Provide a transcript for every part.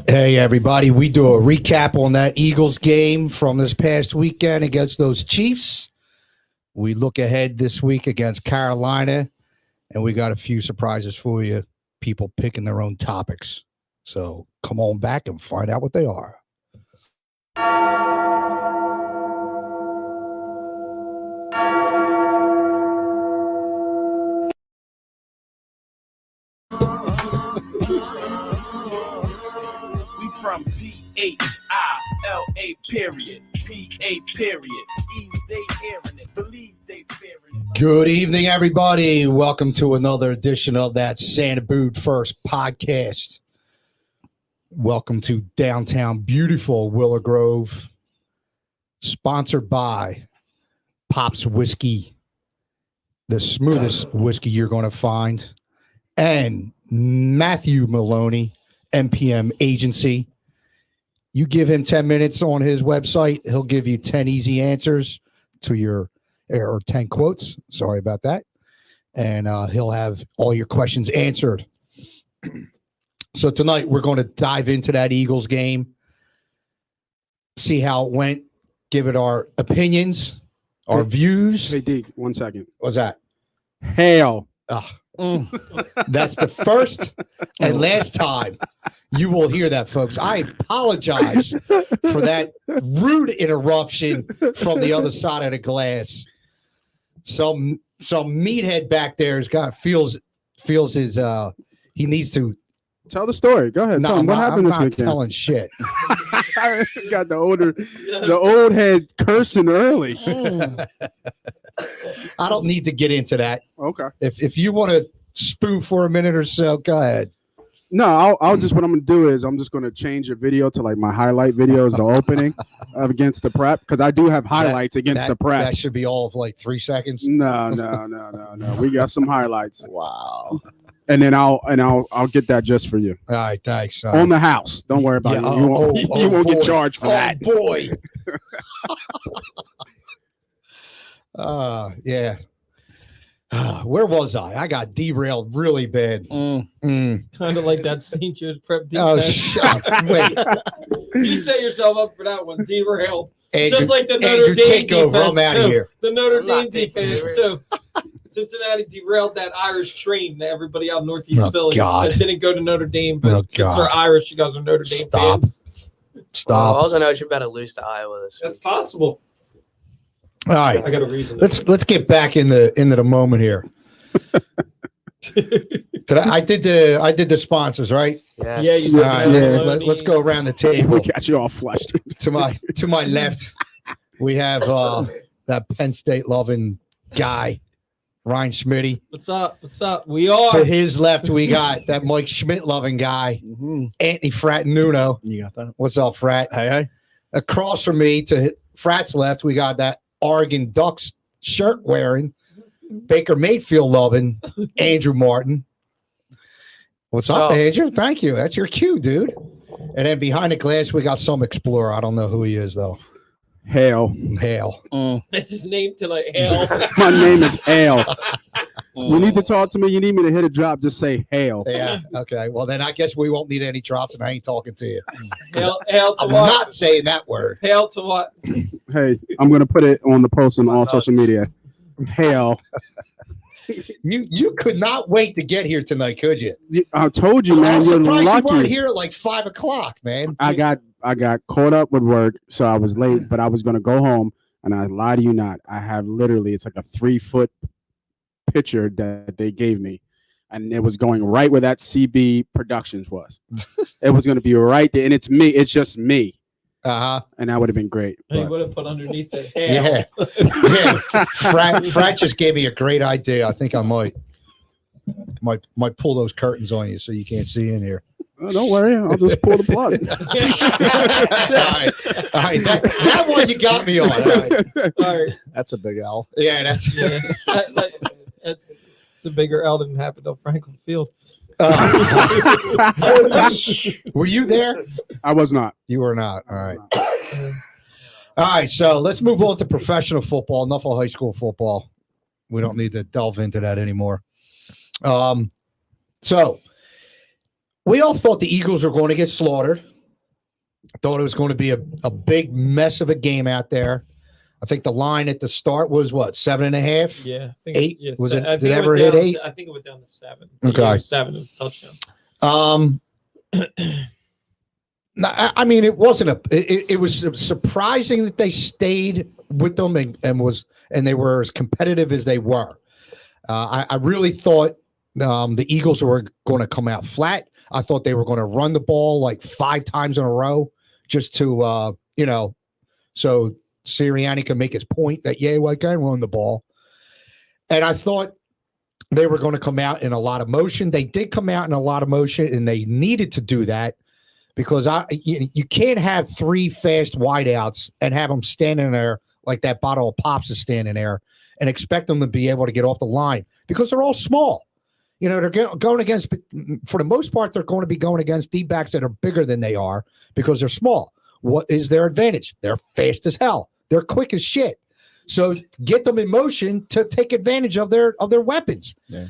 Hey, everybody. We do a recap on that Eagles game from this past weekend against those Chiefs. We look ahead this week against Carolina, and we got a few surprises for you, people picking their own topics. So come on back and find out what they are. From P-H-I-L-A period, P-A period, they hearing it, believe they fearing it. Good evening, everybody. Welcome to another edition of that Santa Boot First podcast. Welcome to downtown beautiful Willow Grove, sponsored by Pop's Whiskey, the smoothest whiskey you're going to find, and Matthew Maloney, MPM Agency. You give him 10 minutes on his website, he'll give you 10 easy answers to your, or 10 quotes. Sorry about that. And he'll have all your questions answered. So tonight we're going to dive into that Eagles game, see how it went, give it our opinions, our views. Hey, Deke, 1 second. What's that? Hail. That's the first and last time you will hear that, folks. I apologize for that rude interruption from the other side of the glass. Some meathead back there feels his he needs to tell the story. Go ahead. Tell him what happened this weekend. I'm not telling shit. Got the old head cursing early. I don't need to get into that. Okay. If you want to spoof for a minute or so, go ahead. No, I'll just, what I'm gonna do is I'm just gonna change your video to like my highlight videos, the opening of against the prep, because I do have highlights against the prep. That should be all of like 3 seconds. No. We got some highlights. Wow. And then I'll get that just for you. All right, thanks. On the house. Don't worry about it. You won't get charged for that. Oh boy. Yeah. Where was I? I got derailed really bad. Kind of like that St. Joe's prep defense. Oh, shut up. Wait. You set yourself up for that one. Derailed. Andrew, just like the Notre Dame defense, I'm out of here. The Notre Dame defense, too. Cincinnati derailed that Irish train that everybody out Northeast Philly that didn't go to Notre Dame, but since they're Irish, you guys are Notre Dame fans. Stop. I also know you're about to lose to Iowa this week. That's possible. All right, I got a reason. Let's get back into the moment here. I did the sponsors, right? Yes. Yeah, you did. All right, let's go around the table. We got you all flushed. To my left, we have that Penn State loving guy, Ryan Schmitty. What's up? We are. To his left, we got that Mike Schmidt loving guy, Anthony Fratinuno. You got that? What's up, Frat? Hey. Across from me, to Frat's left, we got that Oregon Ducks shirt wearing, Baker Mayfield loving, Andrew Martin. What's up, Andrew? Thank you. That's your cue, dude. And then behind the glass, we got some explorer. I don't know who he is, though. Hail. That's his name tonight. Hail. My name is Hail. You need to talk to me. You need me to hit a drop. Just say hail. Yeah. Okay. Well, then I guess we won't need any drops, and I ain't talking to you. Hail to I'm what? not saying that word. Hail to what? Hey, I'm gonna put it on the post on all social media. Hail. You could not wait to get here tonight, could you? I told you, man. I'm You're surprised lucky. you weren't here at like 5 o'clock, man. I got caught up with work, so I was late. But I was gonna go home, and I lie to you not. I have literally, it's like a 3-foot picture that they gave me, and it was going right where that CB Productions was. It was going to be right there, and it's me. It's just me. And that would have been great. He would have put underneath it. Yeah. Frat just gave me a great idea. I think I might pull those curtains on you so you can't see in here. Oh, don't worry, I'll just pull the plug. All right. That one you got me on. All right. That's a big L. Yeah, that's That's a bigger L than happened on Franklin Field. Were you there? I was not. You were not. All right. All right. So let's move on to professional football. Enough of high school football. We don't need to delve into that anymore. So we all thought the Eagles were going to get slaughtered. I thought it was going to be a big mess of a game out there. I think the line at the start was what, 7.5? Yeah, I think 8. Yeah, Was it? I think Did it ever went hit down 8? I think it went down to 7. Okay. Yeah, 7 was a touchdown. I mean, it wasn't it was surprising that they stayed with them and they were as competitive as they were. I really thought the Eagles were going to come out flat. I thought they were going to run the ball like 5 times in a row just to, so Sirianni can make his point that, yeah, I can run the ball. And I thought they were going to come out in a lot of motion. They did come out in a lot of motion, and they needed to do that because you can't have 3 fast wideouts and have them standing there like that bottle of Pops is standing there and expect them to be able to get off the line because they're all small. They're going against, for the most part, they're going to be going against D-backs that are bigger than they are because they're small. What is their advantage? They're fast as hell. They're quick as shit. So get them in motion to take advantage of their weapons. Yeah.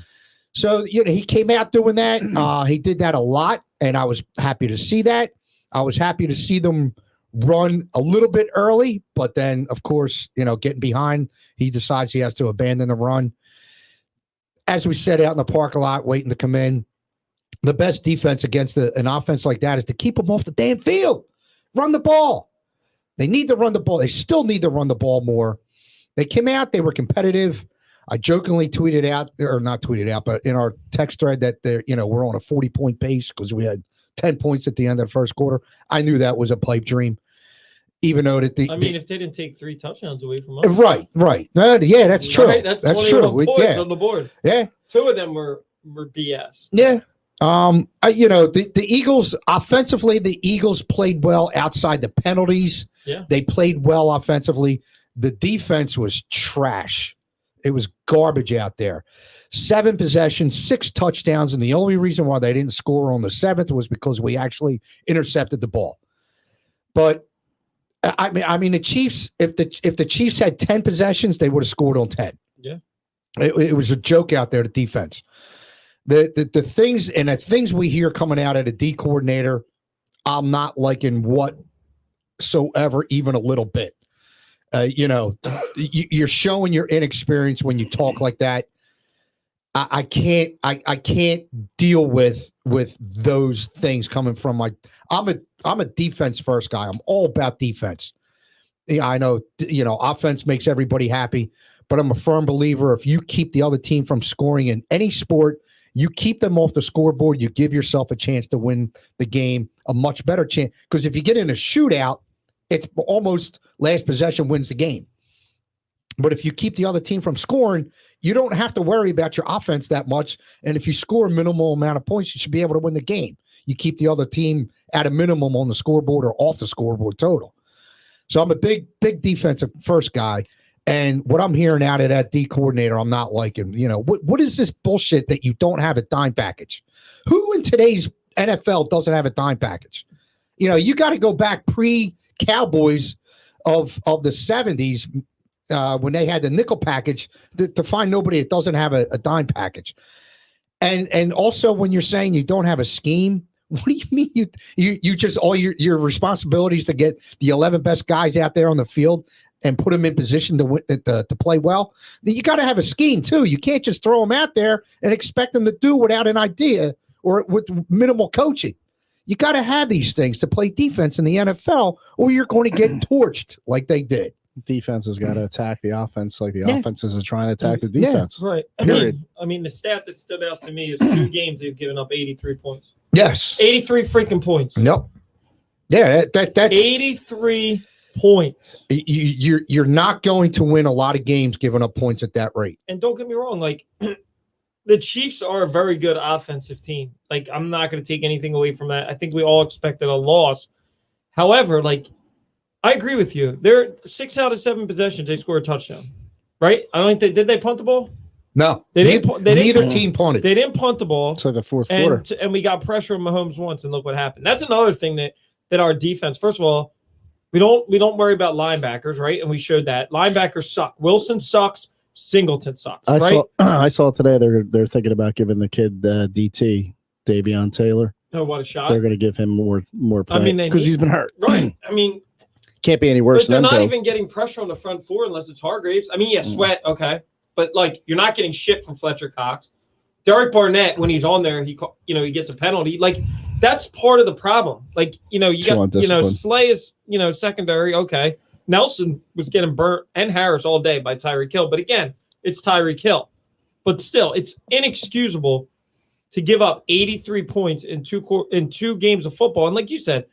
So he came out doing that. He did that a lot, and I was happy to see that. I was happy to see them run a little bit early, but then, of course, getting behind, he decides he has to abandon the run. As we said out in the parking lot, waiting to come in, the best defense against an offense like that is to keep them off the damn field. Run the ball. They need to run the ball. They still need to run the ball more. They came out. They were competitive. I jokingly tweeted out, or not tweeted out, but in our text thread that we're on a 40-point pace because we had 10 points at the end of the first quarter. I knew that was a pipe dream, even though that if they didn't take 3 touchdowns away from us, right, yeah, that's true. Right? That's true. Points on the board. Yeah, 2 of them were BS. Yeah. The Eagles offensively, the Eagles played well outside the penalties. Yeah. They played well offensively. The defense was trash. It was garbage out there. 7 possessions, 6 touchdowns, and the only reason why they didn't score on the 7th was because we actually intercepted the ball. But I mean, the Chiefs. If the Chiefs had 10 possessions, they would have scored on 10. Yeah. It was a joke out there. The defense. The things we hear coming out of the D coordinator, I'm not liking whatsoever, even a little bit. You're showing your inexperience when you talk like that. I can't deal with those things coming from I'm a defense first guy. I'm all about defense. Yeah, I know, offense makes everybody happy, but I'm a firm believer if you keep the other team from scoring in any sport, you keep them off the scoreboard, you give yourself a chance to win the game, a much better chance. Because if you get in a shootout, it's almost last possession wins the game. But if you keep the other team from scoring, you don't have to worry about your offense that much. And if you score a minimal amount of points, you should be able to win the game. You keep the other team at a minimum on the scoreboard or off the scoreboard total. So I'm a big defensive first guy. And what I'm hearing out of that D coordinator, I'm not liking. What is this bullshit that you don't have a dime package? Who in today's NFL doesn't have a dime package? You got to go back pre-Cowboys of the 70s when they had the nickel package to find nobody that doesn't have a dime package. And also when you're saying you don't have a scheme, what do you mean you just all your responsibilities to get the 11 best guys out there on the field and put them in position to play well? You got to have a scheme too. You can't just throw them out there and expect them to do without an idea or with minimal coaching. You got to have these things to play defense in the NFL, or you're going to get torched like they did. Defense has got to attack the offense like the offenses are trying to attack the defense. Yeah, right. I mean, the stat that stood out to me is 2 games they've given up 83 points. Yes. 83 freaking points. Nope. Yeah, that's 83 points. You're not going to win a lot of games giving up points at that rate. And don't get me wrong, the Chiefs are a very good offensive team. I'm not going to take anything away from that. I think we all expected a loss. However, I agree with you. They're 6 out of 7 possessions, they scored a touchdown. Right? I don't think did they punt the ball? No. Neither team punted. They didn't punt the ball. So the fourth quarter. And we got pressure on Mahomes once, and look what happened. That's another thing that our defense, first of all, we don't worry about linebackers, right? And we showed that. Linebackers suck. Wilson sucks. Singleton sucks, right? I saw today they're thinking about giving the kid DT, Davion Taylor. Oh, what a shot. they're going to give him more play I mean, because he's been hurt. Right. I mean, Can't be any but worse they're than not them. even getting pressure on the front four unless it's Hargraves. I mean, yeah, Sweat, okay. But, like, you're not getting shit from Fletcher Cox. Derek Barnett, when he's on there, he gets a penalty. Like, that's part of the problem. Like, you got, Slay is, secondary, okay. Nelson was getting burnt and Harris all day by Tyreek Hill. But, again, it's Tyreek Hill. But still, it's inexcusable to give up 83 points in two games of football. And like you said,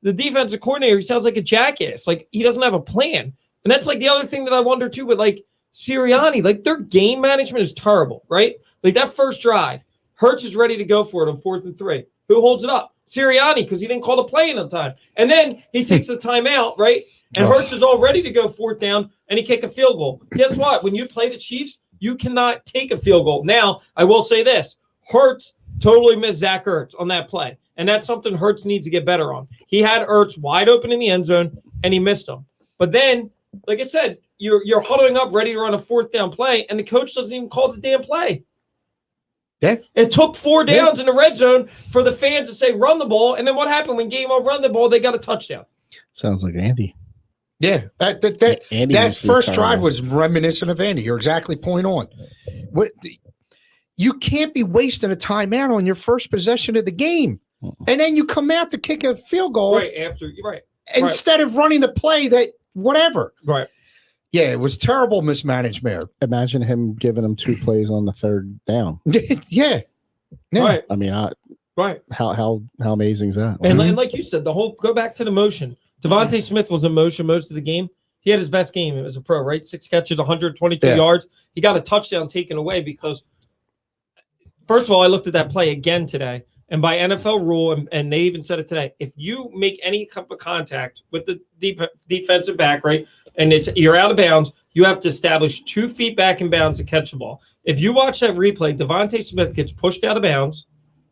the defensive coordinator, he sounds like a jackass. Like, he doesn't have a plan. And that's, like, the other thing that I wonder, too, with, like, Sirianni. Like, their game management is terrible, right? Like, that first drive, Hurts is ready to go for it on 4th and 3. Who holds it up? Sirianni, because he didn't call the play in on time. And then he takes the timeout, right? And Hurts is all ready to go 4th down, and he kick a field goal. Guess what? When you play the Chiefs, you cannot take a field goal. Now, I will say this. Hurts totally missed Zach Ertz on that play, and that's something Hurts needs to get better on. He had Ertz wide open in the end zone, and he missed him. But then, like I said, you're huddling up ready to run a 4th down play, and the coach doesn't even call the damn play. Yeah. It took 4 downs in the red zone for the fans to say run the ball, and then what happened when game over run the ball? They got a touchdown. Sounds like Andy. Yeah, that first drive was reminiscent of Andy. You're exactly point on. You can't be wasting a timeout on your first possession of the game, and then you come out to kick a field goal right after. Right. Instead of running the play that whatever. Right. Yeah, it was terrible mismanagement. Imagine him giving him 2 plays on the 3rd down. Yeah. Right. I mean, right. How amazing is that? And like you said, go back to the motion. Devontae Smith was in motion most of the game. He had his best game as a pro, right? 6 catches, 122 yards. He got a touchdown taken away because, first of all, I looked at that play again today. And by NFL rule, and they even said it today, if you make any type of contact with the defensive back, right, and you're out of bounds, you have to establish 2 feet back in bounds to catch the ball. If you watch that replay, Devontae Smith gets pushed out of bounds,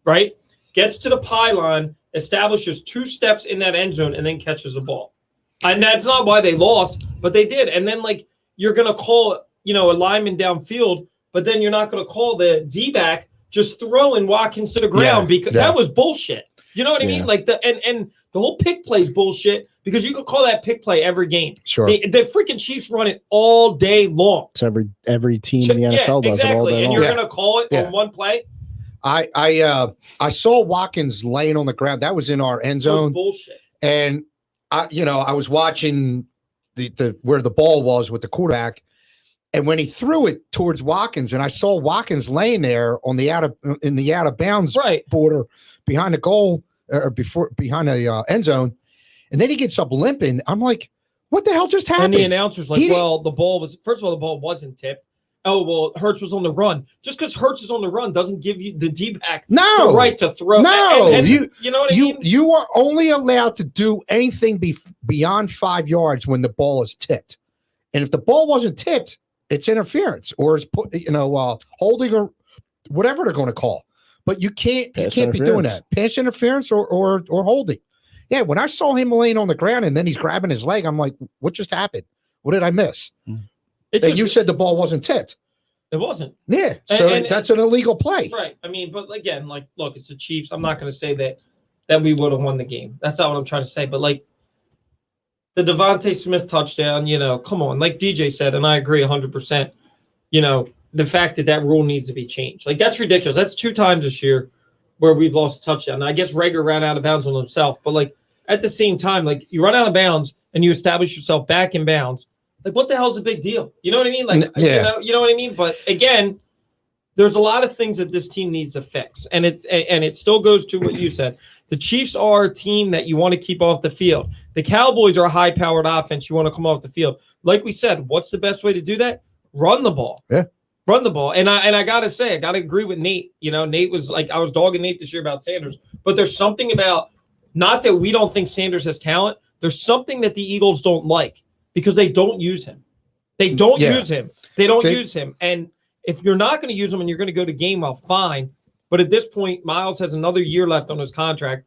right, gets to the pylon, establishes 2 steps in that end zone, and then catches the ball. And that's not why they lost, but they did. And then, like, you're going to call, a lineman downfield, but then you're not going to call the D-back just throwing Watkins to the ground because that was bullshit. You know what I mean? Like, and the whole pick play is bullshit because you could call that pick play every game. Sure. The freaking Chiefs run it all day long. It's every team in the NFL does it all day long. And you're going to call it on one play? I saw Watkins laying on the ground. That was in our end zone. Bullshit. And I was watching the where the ball was with the quarterback, and when he threw it towards Watkins, and I saw Watkins laying there on the out of bounds border behind the goal or behind the end zone, and then he gets up limping. I'm like, what the hell just happened? And the announcer's like, the ball was first of all, the ball wasn't tipped. Oh, well, Hurts was on the run. Just because Hurts is on the run doesn't give you the D-back the right to throw. No, you know what I mean? You are only allowed to do anything beyond 5 yards when the ball is tipped. And if the ball wasn't tipped, it's interference or it's holding or whatever they're going to call. But you can't be doing that. Pass interference or holding. Yeah, when I saw him laying on the ground and then he's grabbing his leg, I'm like, what just happened? What did I miss? And you said the ball wasn't tipped. It wasn't. Yeah. So that's an illegal play. Right. I mean, but again, like, look, it's the Chiefs. I'm not going to say that we would have won the game. That's not what I'm trying to say. But, like, the Devontae Smith touchdown, come on. Like DJ said, and I agree 100%, the fact that rule needs to be changed. Like, that's ridiculous. That's 2 times this year where we've lost a touchdown. Now, I guess Rager ran out of bounds on himself. But, like, at the same time, like, you run out of bounds and you establish yourself back in bounds. Like, what the hell's the big deal? You know what I mean? Like, you know what I mean? But again, there's a lot of things that this team needs to fix. And it still goes to what you said. The Chiefs are a team that you want to keep off the field. The Cowboys are a high-powered offense. You want to come off the field. Like we said, what's the best way to do that? Run the ball. Yeah. Run the ball. And I got to say, I got to agree with Nate. Nate was like, I was dogging Nate this year about Sanders. But there's something about, not that we don't think Sanders has talent. There's something that the Eagles don't like. Because they don't use him. They don't use him. They don't use him. And if you're not going to use him and you're going to go to Gainwell, fine. But at this point, Miles has another year left on his contract.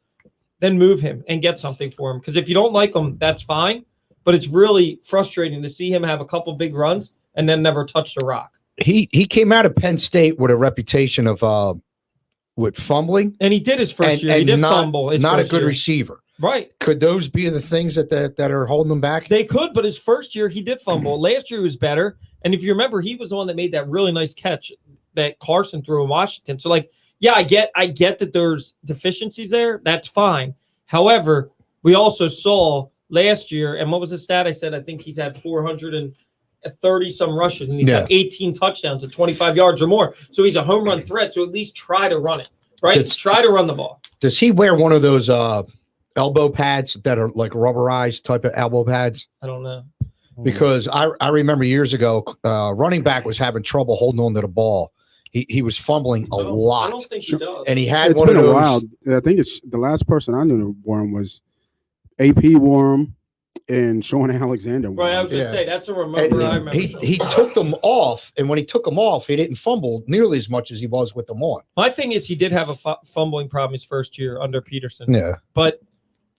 Then move him and get something for him. Because if you don't like him, that's fine. But it's really frustrating to see him have a couple big runs and then never touch the rock. He came out of Penn State with a reputation of with fumbling, And he did his first year. He did fumble. His not a first good year. receiver. Right. Could those be the things that are holding him back? They could, but his first year he did fumble. Last year he was better. And if you remember, he was the one that made that really nice catch that Carson threw in Washington. So, like, yeah, I get that there's deficiencies there. That's fine. However, we also saw last year, and what was the stat? I said I think he's had 430 some rushes, and he's got 18 touchdowns at 25 yards or more. So he's a home run threat. So at least try to run it, right? Try to run the ball. Does he wear one of those elbow pads that are like rubberized type of elbow pads? I don't know. Because I remember years ago, running back was having trouble holding on to the ball. He was fumbling a lot. I don't think he does. And he had It's one been of those. a while. I think it's the last person I knew to wore him was AP wore him and Sean Alexander. Right, I was going to say, that's a And remember. I remember. he took them off, and when he took them off, he didn't fumble nearly as much as he was with them on. My thing is he did have a fumbling problem his first year under Peterson. Yeah. But,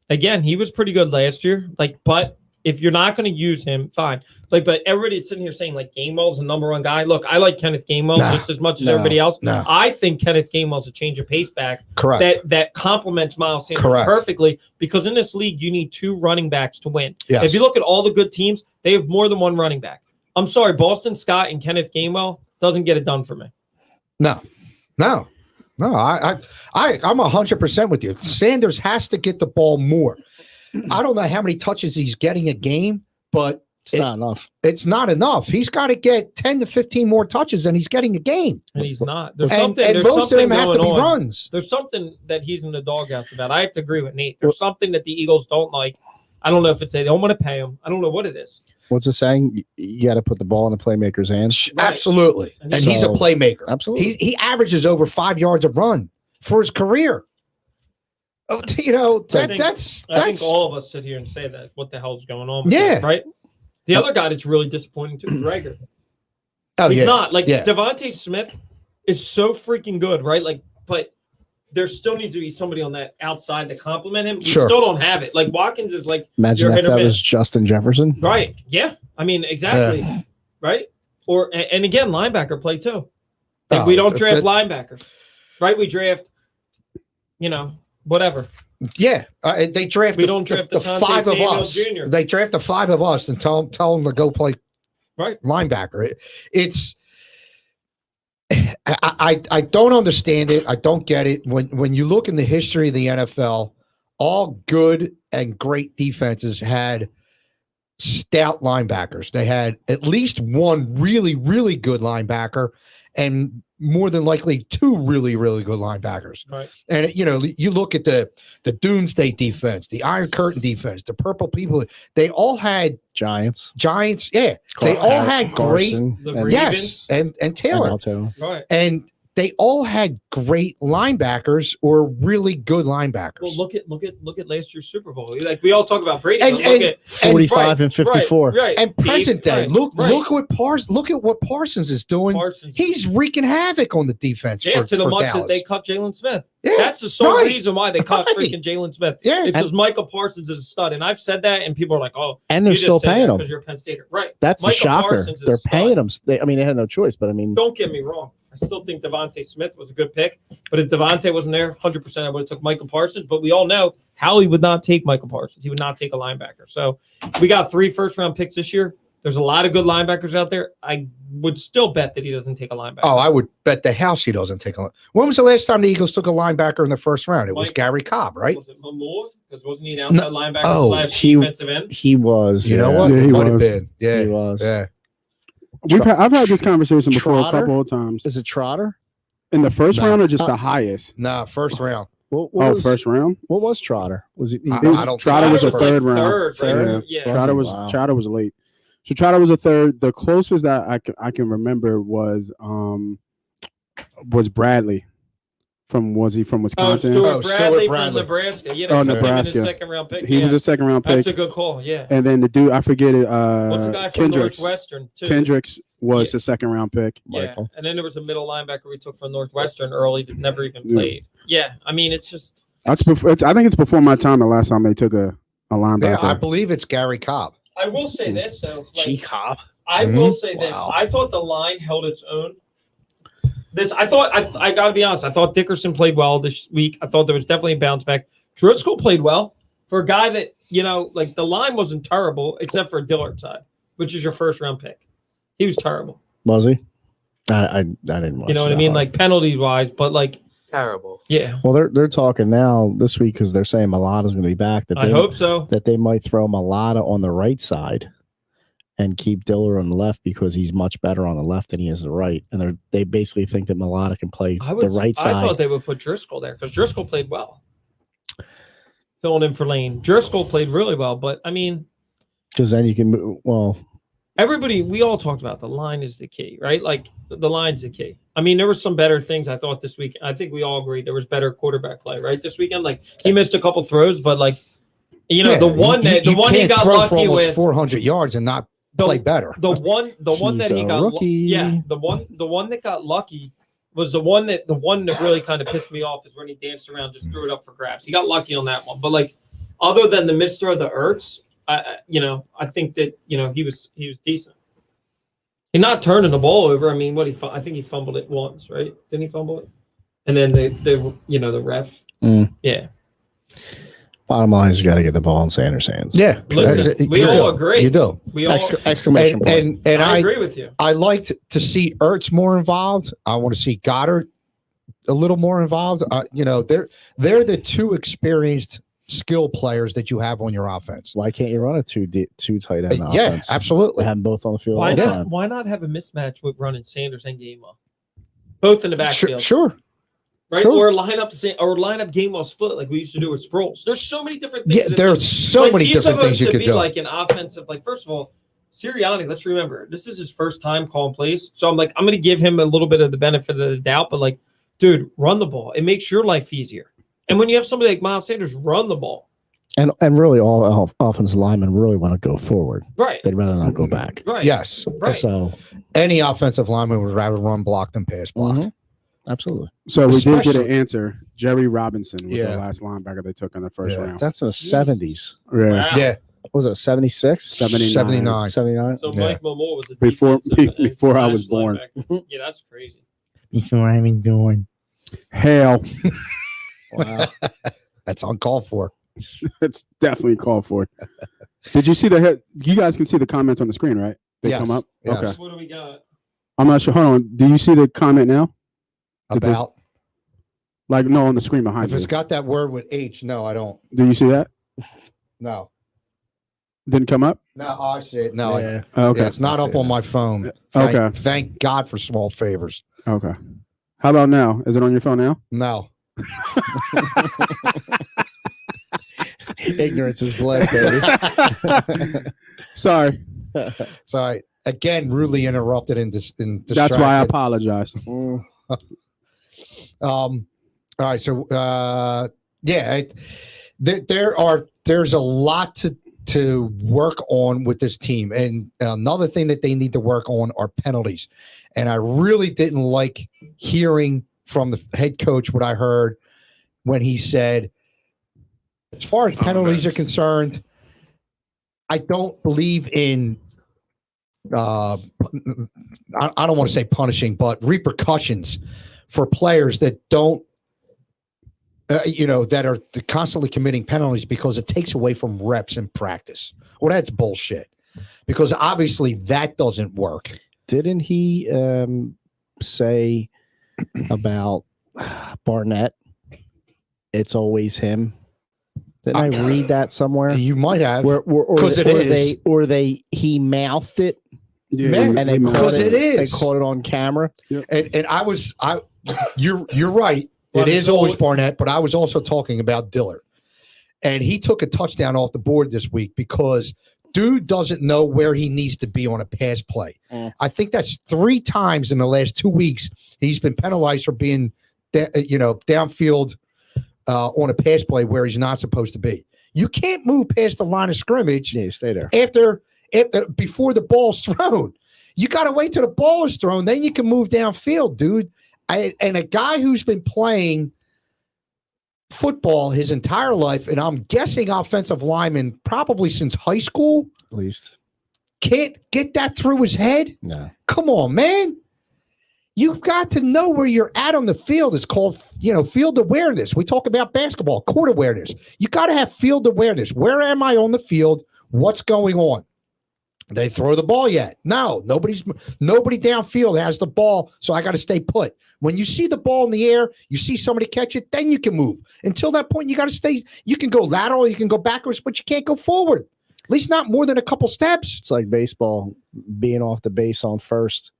again, he was pretty good last year. But if you're not going to use him, fine. But everybody's sitting here saying, Gainwell's a number one guy. Look, I like Kenneth Gainwell just as much as everybody else. No. I think Kenneth Gainwell's a change of pace back. Correct. That complements Miles Sanders Correct. perfectly, because in this league, you need 2 running backs to win. Yes. If you look at all the good teams, they have more than one running back. I'm sorry, Boston Scott and Kenneth Gainwell doesn't get it done for me. No. I'm 100% with you. Sanders has to get the ball more. I don't know how many touches he's getting a game, but It's not enough. It's not enough. He's got to get 10 to 15 more touches than he's getting a game. And he's not. There's And something. most There's of something them have to be going on. runs. There's something that he's in the doghouse about. I have to agree with Nate. There's something that the Eagles don't like. I don't know if it's they don't want to pay him. I don't know what it is. What's it saying? You got to put the ball in the playmaker's hands. Right. Absolutely. And he's a playmaker. Absolutely. He averages over 5 yards a run for his career. You know, I think all of us sit here and say that. What the hell's going on? With that, right. The other guy that's really disappointing too, Gregor. He's not Devontae Smith is so freaking good, right? But there still needs to be somebody on that outside to complement him. You still don't have it. Watkins is Imagine if that was Justin Jefferson. Right. Yeah. I mean, exactly. Yeah. Right. And again, linebacker play too. We don't draft linebackers, right? We draft, whatever. Yeah, they draft. We don't draft the 5 of us. Jr. They draft the 5 of us and tell them to go play linebacker. It's. I don't understand it. I don't get it. When you look in the history of the NFL, all good and great defenses had stout linebackers. They had at least one really, really good linebacker, and more than likely 2 really, really good linebackers. Right. And you look at the Doomsday defense, the Iron Curtain defense, the Purple People. They all had Giants. Yeah, they all had Carson, great. And Taylor. Right. And they all had great linebackers or really good linebackers. Well, look at last year's Super Bowl. We all talk about Brady. And look at 45 and 54. Right. And present day, look at what Parsons is doing. He's wreaking havoc on the defense. Yeah, to the much Dallas. that they cut Jalen Smith. Yeah, that's the sole reason why they cut freaking Jalen Smith. Yeah, it's because Michael Parsons is a stud, and I've said that, and people are like, "Oh, and they're still paying him because you're a Penn Stater." Right. That's the shocker. They're paying him. They had no choice, but don't get me wrong. I still think Devontae Smith was a good pick, but if Devontae wasn't there, 100% I would have took Michael Parsons. But we all know Howie would not take Michael Parsons. He would not take a linebacker. So we got 3 first-round picks this year. There's a lot of good linebackers out there. I would still bet that he doesn't take a linebacker. Oh, I would bet the house he doesn't take a linebacker. When was the last time the Eagles took a linebacker in the first round? It was Gary Cobb, right? Was it Mamor? Because wasn't he an outside linebacker / defensive end? He was. You know what? Yeah, he he might have was. been. Yeah, he was. Yeah. I've had this conversation before Trotter? a couple of times. Is it Trotter? In the first round or just the highest? Nah, first round. First round. What was Trotter? Was it? I don't. Trotter was a third round. Yeah. Trotter was late. So Trotter was a third. The closest that I can remember was Bradley. Was he from Wisconsin? Stuart Bradley from Nebraska. Yeah, Nebraska. Him in a second-round pick. He was a second-round pick. That's a good call. Yeah. And then the dude, I forget it. What's the guy from Kendricks. Northwestern too? Kendricks was the second-round pick. Yeah. Michael. And then there was a middle linebacker we took from Northwestern early that never even played. Yeah. I mean, it's just. I think it's before my time. The last time they took a linebacker. Yeah, I believe it's Gary Cobb. I will say this though. G Cobb. I will say this. I thought the line held its own I thought I got to be honest. I thought Dickerson played well this week. I thought there was definitely a bounce back. Driscoll played well for a guy that like the line wasn't terrible except for Dillard's side, which is your first round pick. He was terrible. Was he? I didn't watch. You know what I mean? Like penalties wise, but like Terrible. yeah. Well, they're talking now this week because they're saying Malata's going to be back. That I hope so. That they might throw Malata on the right side and keep Diller on the left because he's much better on the left than he is the right. And they basically think that Malata can play the right side. I thought they would put Driscoll there because Driscoll played well. Filling in for Lane. Driscoll played really well, but I mean, because then you can move. Well, we all talked about the line is the key, right? Like the line's the key. I mean, there were some better things I thought this week. I think we all agreed there was better quarterback play, right? This weekend, like he missed a couple throws, but like the one he got throw lucky for almost with 400 yards and not play better. The one that he got rookie. the one that got lucky was the one that really kind of pissed me off is when he danced around, just threw it up for grabs. He got lucky on that one, but like other than the missed throw of the Ertz, I think that he was decent. He's not turning the ball over. I mean, I think he fumbled it once, right? Didn't he fumble it? And then the ref. Yeah. Bottom line is you got to get the ball in Sanders' hands. Yeah, listen, we all agree. You do. We all Exclamation point. And I agree with you. I liked to see Ertz more involved. I want to see Goddard a little more involved. They're the two experienced skill players that you have on your offense. Why can't you run a two tight end offense? Yeah, absolutely. Have them both on the field Why all the not? time. Why not have a mismatch with running Sanders and Gainwell, both in the backfield? Sure. Right, Sure. or line up Gainwell split like we used to do with Sproles. There's so many different things. Yeah, there's so many different things you could do. Like an offensive, like first of all, Sirianni. Let's remember this is his first time calling plays, so I'm going to give him a little bit of the benefit of the doubt. But like, dude, run the ball. It makes your life easier. And when you have somebody like Miles Sanders, run the ball. And really, all offensive linemen really want to go forward. Right. They'd rather not go back. Right. Yes. Right. So any offensive lineman would rather run block than pass block. absolutely. So we did get an Especially- answer. Jerry Robinson was Yeah. the last linebacker they took in the first round. That's in the 70s. Yeah. Wow. Yeah. What was it 76? 79. 79? So Yeah. Mike Momoa was the Before- defensive end before I slash was born. linebacker. Yeah, that's crazy. You know what I mean? Doing. Hell, Wow. That's uncalled for. it's definitely called for. Did you see the hit? You guys can see the comments on the screen, right? They Yes. come up. Yes. Okay. What do we got? I'm not sure. Hold on. Do you see the comment now? Did this- About Like no, on the screen behind if you. it's got that word with H, no, I don't. Do you see that? No. Didn't come up. No, I see it. No, Yeah. Okay. yeah, it's not I up see on that. my phone. Okay. Thank God for small favors. Okay. How about now? Is it on your phone now? No. Ignorance is bliss, baby. Sorry. Sorry. Again, rudely interrupted and distracted. That's why I apologize. All right. So there's a lot to work on with this team. And another thing that they need to work on are penalties. And I really didn't like hearing from the head coach what I heard when he said, as far as penalties are concerned, I don't believe in I don't want to say punishing, but repercussions for players that don't that are constantly committing penalties because it takes away from reps in practice. Well, that's bullshit, because obviously that doesn't work. Didn't he say about Barnett? It's always him. Didn't I read that somewhere? You might have. He mouthed it. Yeah, Man, And they because caught it is. They caught it on camera. And you're right. It is always Barnett, but I was also talking about Dillard. And he took a touchdown off the board this week because dude doesn't know where he needs to be on a pass play. I think that's 3 times in the last 2 weeks he's been penalized for being downfield on a pass play where he's not supposed to be. You can't move past the line of scrimmage. Yeah, stay there. Before the ball's thrown. You got to wait till the ball is thrown, then you can move downfield, dude. And a guy who's been playing football his entire life, and I'm guessing offensive lineman probably since high school, At least. can't get that through his head? No. Come on, man. You've got to know where you're at on the field. It's called, field awareness. We talk about basketball, court awareness. You got to have field awareness. Where am I on the field? What's going on? They throw the ball yet? No, nobody downfield has the ball, so I got to stay put. When you see the ball in the air, you see somebody catch it, then you can move. Until that point, you got to stay. You can go lateral, you can go backwards, but you can't go forward. At least not more than a couple steps. It's like baseball, being off the base on first.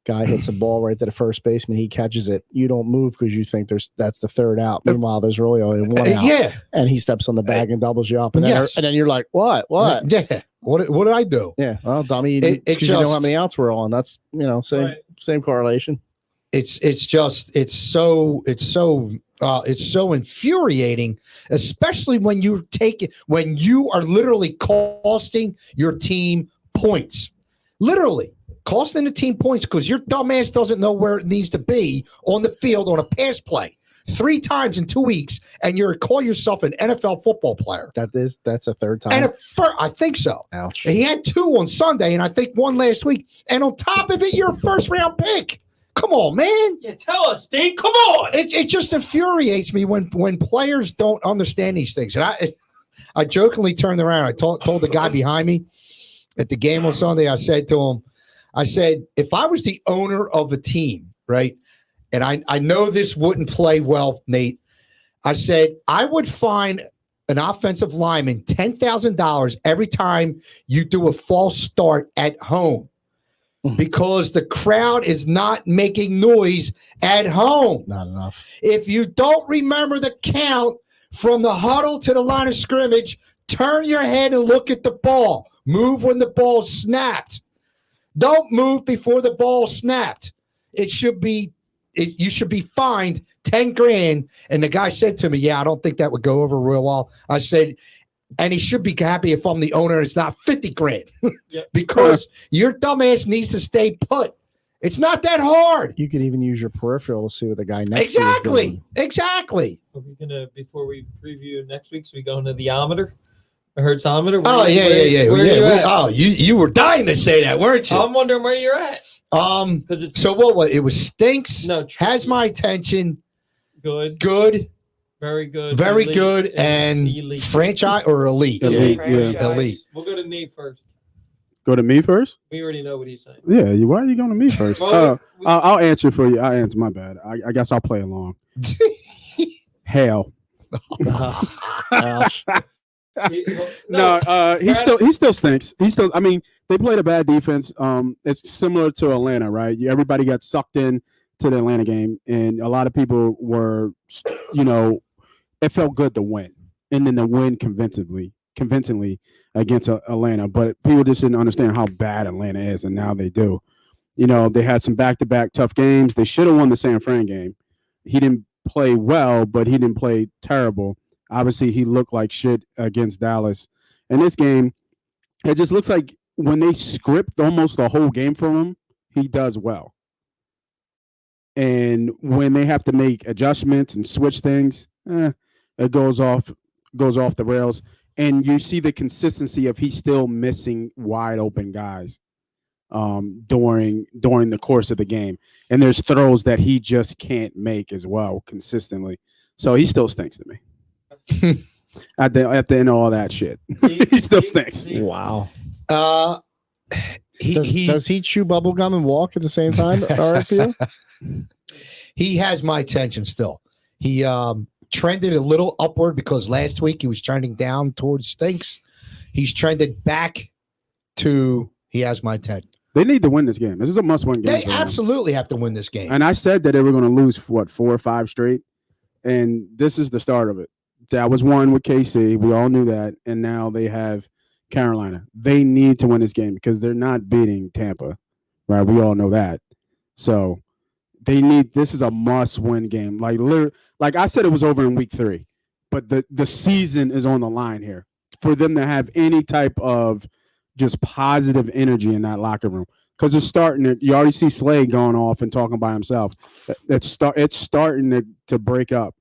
Guy hits a ball right to the first baseman. He catches it. You don't move because you think that's the third out. Meanwhile, there's really only one out. Yeah, and he steps on the bag and doubles you up, and then you're like, what? Yeah. What did I do? Yeah. Well, dummy, it's because you know how many outs we're on. That's same correlation. It's so infuriating, especially when you are literally costing your team points. Literally costing the team points because your dumbass doesn't know where it needs to be on the field on a pass play 3 times in 2 weeks, and you call yourself an NFL football player. That's a third time. And I think so. Ouch. And he had 2 on Sunday, and I think 1 last week. And on top of it, you're a first-round pick. Come on, man. Yeah, tell us, Deke. Come on. It just infuriates me when players don't understand these things. And I jokingly turned around. I told the guy behind me at the game on Sunday, I said to him, if I was the owner of a team, right, and I know this wouldn't play well, Nate, I said I would fine an offensive lineman $10,000 every time you do a false start at home because the crowd is not making noise at home. Not enough. If you don't remember the count from the huddle to the line of scrimmage, turn your head and look at the ball. Move when the ball snapped. Don't move before the ball snapped. You should be fined $10,000. And the guy said to me, yeah, I don't think that would go over real well. I said, and he should be happy if I'm the owner and it's not $50,000 because your dumbass needs to stay put. It's not that hard. You could even use your peripheral to see what the guy next to you is doing. Exactly. Are we gonna, before we preview next week, so we go into the ometer? A hertzometer? Yeah. You were dying to say that, weren't you? I'm wondering where you're at. So what? It was stinks. No, has my attention. Good. Very good. Very elite, good. And elite. Franchise or elite? Elite, Franchise. Elite. We'll go to me first. Go to me first? We already know what he's saying. Yeah. Why are you going to me first? Well, I'll answer for you. I'll answer. My bad. I guess I'll play along. Hell. Ouch. No, he still stinks. I mean, they played a bad defense. It's similar to Atlanta, right? Everybody got sucked in to the Atlanta game, and a lot of people were, it felt good to win, and then to win convincingly against Atlanta. But people just didn't understand how bad Atlanta is, and now they do. They had some back-to-back tough games. They should have won the San Fran game. He didn't play well, but he didn't play terrible. Obviously, he looked like shit against Dallas. In this game, it just looks like when they script almost the whole game for him, he does well. And when they have to make adjustments and switch things, it goes off the rails. And you see the consistency of he's still missing wide open guys during the course of the game. And there's throws that he just can't make as well consistently. So he still stinks to me. At the end of all that shit, he still stinks. Wow. Does he chew bubble gum and walk at the same time? RFU? He has my attention still. He trended a little upward because last week he was trending down towards stinks. He's trended back to he has my attention. They need to win this game. This is a must-win game. They absolutely have to win this game. And I said that they were going to lose 4 or 5 straight, and this is the start of it. That was one with KC. We all knew that. And now they have Carolina. They need to win this game because they're not beating Tampa, right? We all know that. So this is a must-win game. Like I said, it was over in week 3, but the season is on the line here for them to have any type of just positive energy in that locker room. Because it's starting you already see Slade going off and talking by himself. It's starting to break up.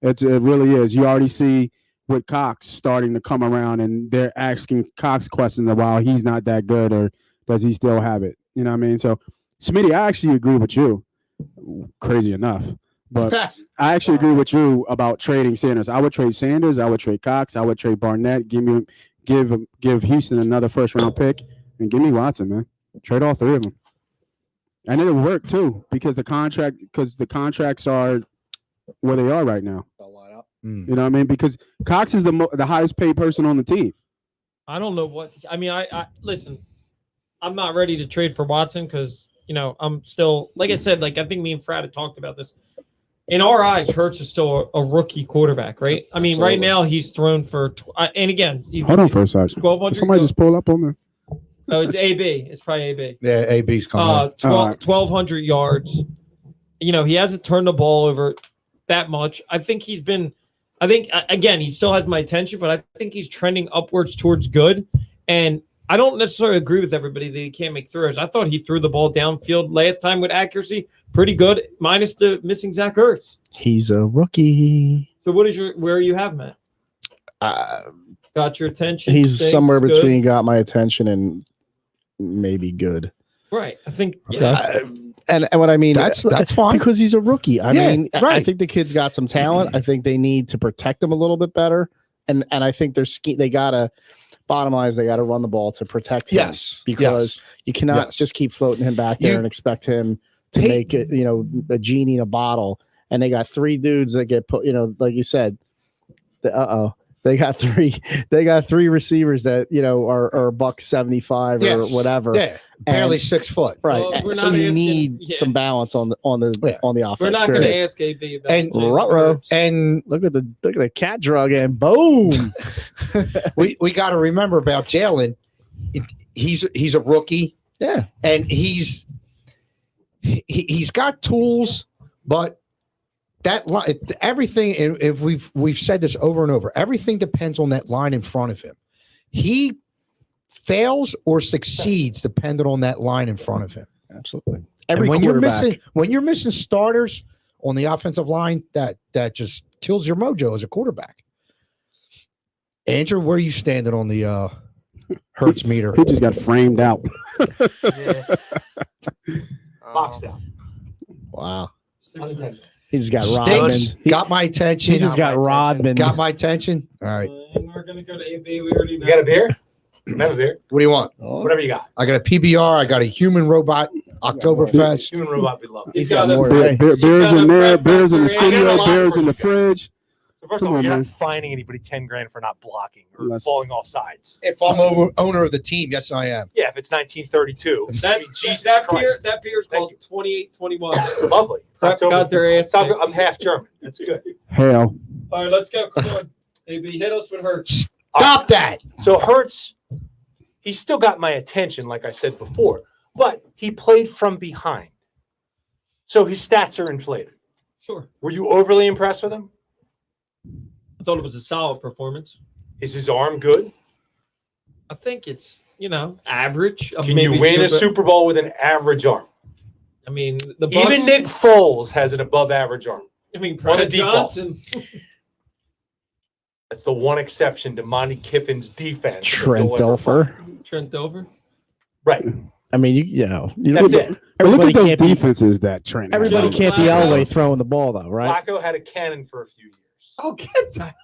It really is. You already see with Cox starting to come around, and they're asking Cox questions about he's not that good or does he still have it. You know what I mean? So, Smitty, I actually agree with you. crazy enough. But I actually agree with you about trading Sanders. I would trade Sanders. I would trade Cox. I would trade Barnett. Give Houston another first round pick and give me Watson, man. Trade all three of them, and it'll work too because the contracts are where they are right now. You know what I mean? Because Cox is the highest paid person on the team. I don't know what I mean. I listen. I'm not ready to trade for Watson because I'm still, like I said, like I think me and Frat had talked about this. In our eyes, Hurts is still a rookie quarterback, right? I mean, right now he's thrown for, and again, hold on for a second. Did somebody just pull up on the? Oh, it's AB. It's probably AB. Yeah, AB's coming. 1,200 yards. He hasn't turned the ball over that much. I think again, he still has my attention, but I think he's trending upwards towards good. And I don't necessarily agree with everybody that he can't make throws. I thought he threw the ball downfield last time with accuracy. Pretty good, minus the missing Zach Ertz. He's a rookie. So where are you have him at? Got your attention? He's somewhere between got my attention and maybe good. Right. I think and what I mean, that's fine because he's a rookie. I mean, right. I think the kid's got some talent. I think they need to protect him a little bit better. And I think they gotta, bottom line is they gotta run the ball to protect him. Yes. Because you cannot just keep floating him back there and expect him to make it, a genie in a bottle. And they got three dudes that get put, like you said, they got three receivers that are $175 or whatever. Yeah, barely 6 foot. Right. Well, so you need some balance on the offense. We're not going to ask AB about and look at the cat drug and boom. we got to remember about Jalen. He's a rookie. Yeah, and he's got tools, but everything, if we've said this over and over, everything depends on that line in front of him. He fails or succeeds depending on that line in front of him. Absolutely. When you're missing starters on the offensive line, that just kills your mojo as a quarterback. Andrew, where are you standing on the Hertz meter? He just got framed out. Boxed out. Wow. He's got Rodman. Got my attention. He just got Rodman. Got my attention. All right. And we're going to go to AB. We already know. You got a beer? I have a beer. What do you want? Whatever you got. I got a PBR. I got a human robot Oktoberfest. Human robot, we love. He's got more. Beers in there, beers in the studio, beers in the fridge. So first of all, you're not fining anybody $10,000 for not blocking or falling off sides. If I'm owner of the team, yes, I am. Yeah, if it's 1932. That beer's called 2821. Lovely. Got their ass. I'm half German. That's good. Hell. All right, let's go. Come on. AB, hit us with Hurts. Stop that. So Hurts, he still got my attention, like I said before, but he played from behind. So his stats are inflated. Sure. Were you overly impressed with him? I thought it was a solid performance. Is his arm good? I think it's, average. Can you win a Super Bowl with an average arm? I mean, the Bucs, even Nick Foles has an above-average arm. I mean, on a Brad deep Johnson. ball. That's the one exception to Monty Kiffin's defense. Trent Dilfer. Right. I mean, That's it. Look at those defenses that Trent. Everybody can't be Elway throwing the ball, though, right? Flacco had a cannon for a few years. Oh, get that.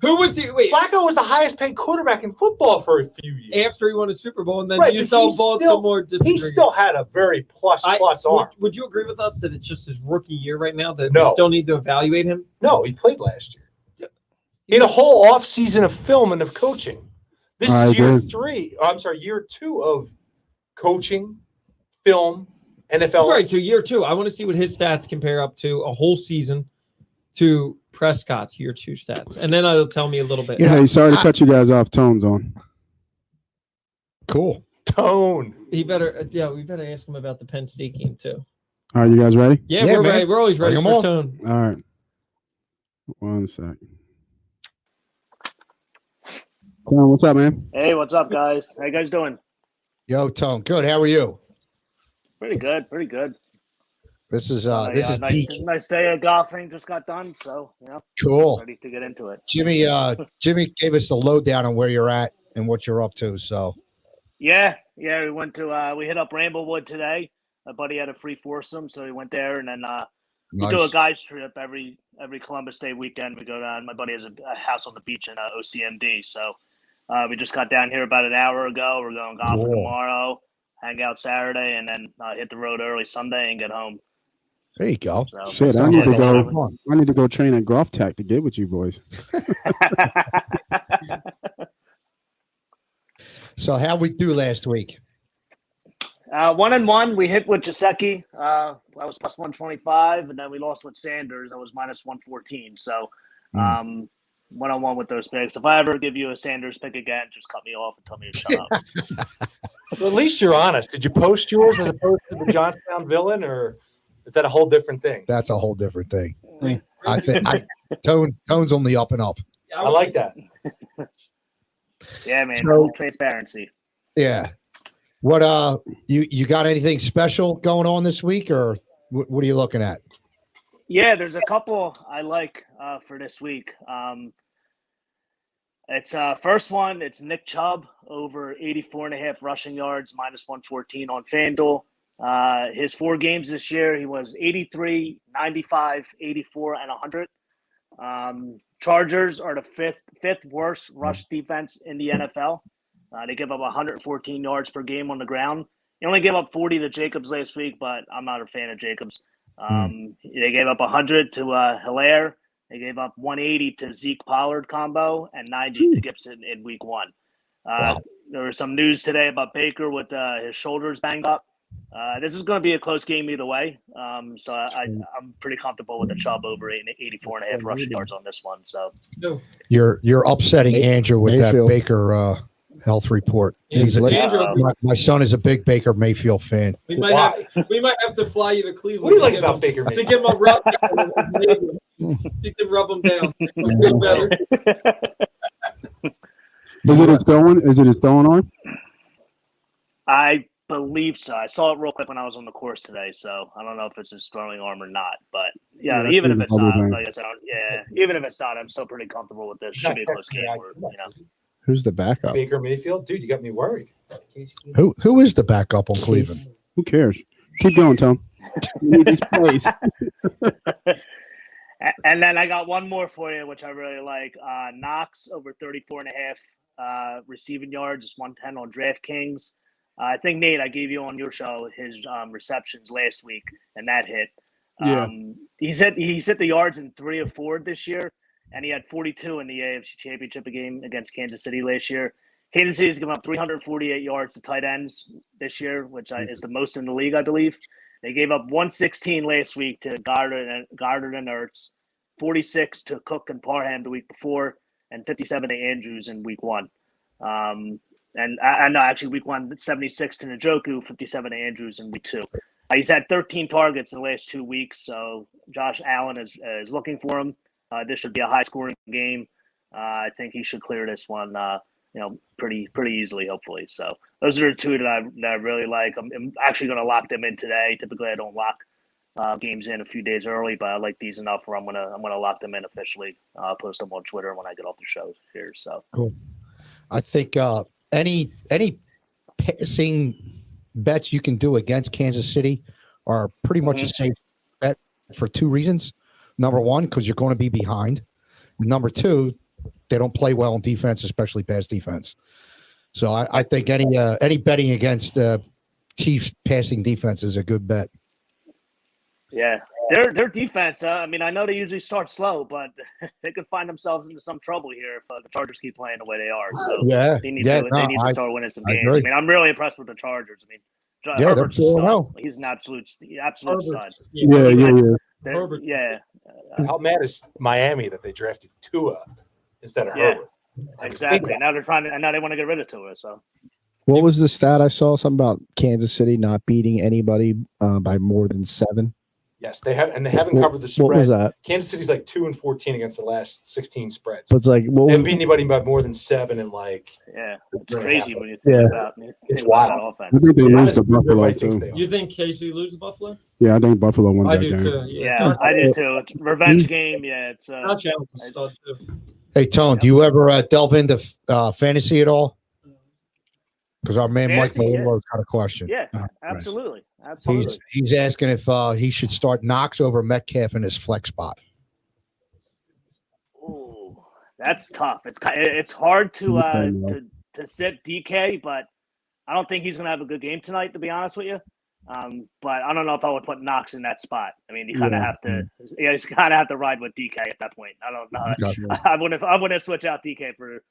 Who was he? Wait, Flacco was the highest paid quarterback in football for a few years. After he won a Super Bowl, and then Right, you but saw he Baltimore still- more disagree. He still had a very plus arm. Would you agree with us that it's just his rookie year right now that No. we still need to evaluate him? No, he played last year. He had a whole offseason of film and of coaching. This is year 2 of coaching, film, NFL. Right, so year 2. I want to see what his stats compare up to a whole season to Prescott's year 2 stats. And then it'll tell me a little bit. Hey, sorry to cut you guys off. Tone's on. Cool. Tone. We better ask him about the Penn State game too. All right, you guys ready? Yeah, Yeah, we're man. ready. We're always ready Bring for 'em on. Tone. All right. 1 second. Tone, what's up, man? Hey, what's up, guys? How you guys doing? Yo, Tone. Good. How are you? Pretty good, pretty good. This is nice, Deke. nice day of golfing just got done, so Cool. ready to get into it. Jimmy gave us the lowdown on where you're at and what you're up to. So Yeah, we went to we hit up Ramblewood today. My buddy had a free foursome, so we went there, and then we Nice. do a guys trip every Columbus Day weekend. We go down. My buddy has a house on the beach in OCMD, so we just got down here about an hour ago. We're going golfing Cool. tomorrow, hang out Saturday, and then hit the road early Sunday and get home. There you go. So Shit, I Sounds need like to a lot of go. fun. I need to go train at Golf Tech to get with you boys. So how we do last week? 1-1, we hit with Jaceki. I was plus 125, and then we lost with Sanders. I was minus 114. So, 1-1 with those picks. If I ever give you a Sanders pick again, just cut me off and tell me to shut up. Well, at least you're honest. Did you post yours as opposed to the Johnstown villain, or is that a whole different thing? That's a whole different thing. I think Tone's on the up and up. I like that. Yeah, man. So- Full transparency. Yeah. What you got anything special going on this week, or what are you looking at? Yeah, there's a couple I like for this week. It's first one. It's Nick Chubb over 84.5 rushing yards, minus 114 on FanDuel. His 4 games this year, he was 83, 95, 84, and 100. Chargers are the fifth worst rush defense in the NFL. They give up 114 yards per game on the ground. They only gave up 40 to Jacobs last week, but I'm not a fan of Jacobs. They gave up 100 to Hilaire. They gave up 180 to Zeke Pollard combo and 90 to Gibson in week 1. Wow. There was some news today about Baker with his shoulders banged up. This is going to be a close game either way. So I'm pretty comfortable with the Chubb over 84.5 rushing yards on this one. So You're upsetting Andrew with Mayfield. that Baker health report. Andrew, My son is a big Baker Mayfield fan. we might have to fly you to Cleveland. What do you like to about Baker to Mayfield? give him a rub? You can rub him down. Feel better. Is it his throwing arm? I believe so. I saw it real quick when I was on the course today, so I don't know if it's his throwing arm or not. But yeah, Yeah, even if it's not, probably like I said, even if it's not, I'm still pretty comfortable with this. Should be a close game. Who's the backup? Baker Mayfield? Dude, you got me worried. Who is the backup on Cleveland? Who cares? Keep going, Tom. We need these plays. And then I got one more for you, which I really like. Knox over 34.5 receiving yards. It's 110 on DraftKings. I think, Nate, I gave you on your show his receptions last week, and that hit. Yeah. He's hit the yards in 3 of 4 this year, and he had 42 in the AFC Championship game against Kansas City last year. Kansas City's given up 348 yards to tight ends this year, which is the most in the league, I believe. They gave up 116 last week to Goddard and Ertz, 46 to Cook and Parham the week before, and 57 to Andrews in week 1. And I know actually week 1, 76 to Njoku, 57 to Andrews in week 2. He's had 13 targets in the last 2 weeks, so Josh Allen is looking for him. This should be a high-scoring game. I think he should clear this one, pretty easily, hopefully. So those are the 2 that I really like. I'm actually going to lock them in today. Typically, I don't lock games in a few days early, but I like these enough where I'm gonna lock them in officially. I'll post them on Twitter when I get off the show here. So Cool. I think any passing bets you can do against Kansas City are pretty much a safe bet for 2 reasons. Number 1, because you're going to be behind. Number 2, they don't play well on defense, especially pass defense. So I think any betting against Chiefs passing defense is a good bet. yeah, their defense. I know they usually start slow, but they could find themselves into some trouble here if the Chargers keep playing the way they are. So Yeah, they need to start winning some I games. agree. I'm really impressed with the Chargers. They're Herbert's a stud. 4-0. He's an absolute Herbert. stud. Yeah. Herbert. Yeah, How mad is Miami that they drafted Tua instead of Yeah. Herbert? exactly. Now they're trying to, and now they want to get rid of Tua. So What was the stat I saw? Something about Kansas City not beating anybody by more than 7. Yes, they have, and they haven't covered the What was spread. that? Kansas City's like 2-14 against the last 16 spreads. So it's like, what They haven't was, beaten anybody by more than 7 in yeah, it's Really crazy happened. when you think Yeah. about It's think about wild. that I offense. think they lose to Buffalo Vikings too. they are. You think KC lose to Buffalo? Yeah, I think Buffalo won I that do game. too. Yeah, I do too. It's a revenge game. Yeah, it's Josh Allen's a stud too. Hey, Tone, do you ever delve into fantasy at all? Because our man Mike Fantasy, yeah. Maloro's got a question. Yeah, Oh, absolutely. Christ. Absolutely. He's asking if he should start Knox over Metcalf in his flex spot. Ooh, that's tough. It's hard to sit DK, but I don't think he's going to have a good game tonight, to be honest with you. But I don't know if I would put Knox in that spot. I mean, you kind of have to. Yeah, you kind of have to ride with DK at that point. I don't know. Gotcha. I wouldn't switch out DK for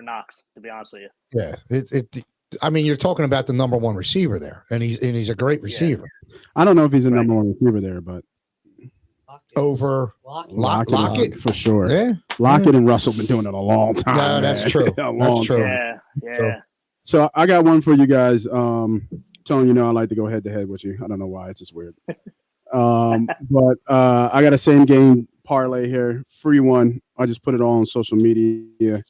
Knox, to be honest with you. Yeah, I mean, you're talking about the number one receiver there, and he's a great receiver. Yeah. I don't know if he's a number one receiver there, but over Lockett for sure. Yeah, Lockett and Russell been doing it a long time. No, that's true. That's true. Yeah. So I got one for you guys. Tony, I like to go head to head with you. I don't know why. It's just weird. But I got a same game parlay here, free one. I just put it all on social media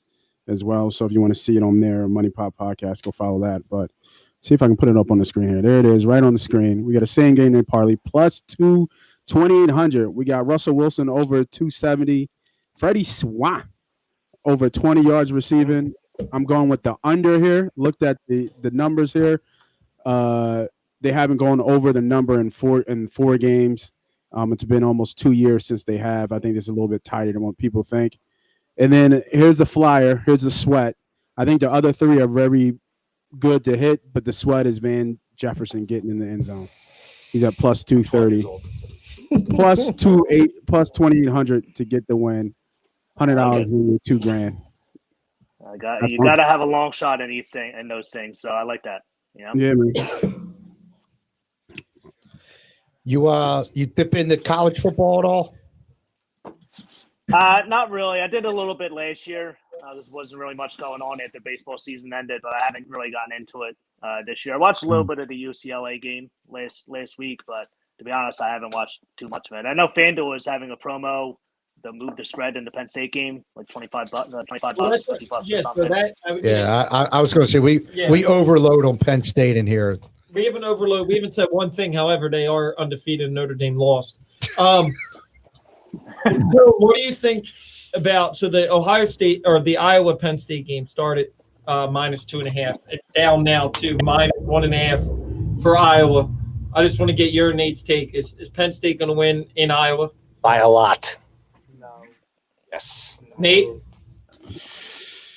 as well. So if you want to see it on there, Money Pop Podcast, go follow that. But see if I can put it up on the screen here. There it is, right on the screen. We got a same game named parlay plus 2,800. We got Russell Wilson over 270. Freddie Swan over 20 yards receiving. I'm going with the under here. Looked at the numbers here. They haven't gone over the number in four games. It's been almost 2 years since they have. I think it's a little bit tighter than what people think. And then here's the flyer. Here's the sweat. I think the other three are very good to hit, but the sweat is Van Jefferson getting in the end zone. He's at plus 230, plus 2,800 to get the win. $100 win you $2,000. You got to have a long shot in those things. So I like that. Yeah, man. You dip into college football at all? Not really. I did a little bit last year. There wasn't really much going on after baseball season ended, but I haven't really gotten into it this year. I watched a little bit of the UCLA game last week, but to be honest, I haven't watched too much of it. I know FanDuel was having a promo to move the spread in the Penn State game, like $25, $50 I was going to say we overload on Penn State in here. We haven't overload. We haven't said one thing. However, they are undefeated. Notre Dame lost. So what do you think about? So the Ohio State or the Iowa Penn State game started minus 2.5. It's down now to minus 1.5 for Iowa. I just want to get your and Nate's take. Is Penn State going to win in Iowa? By a lot. No. Yes. Nate?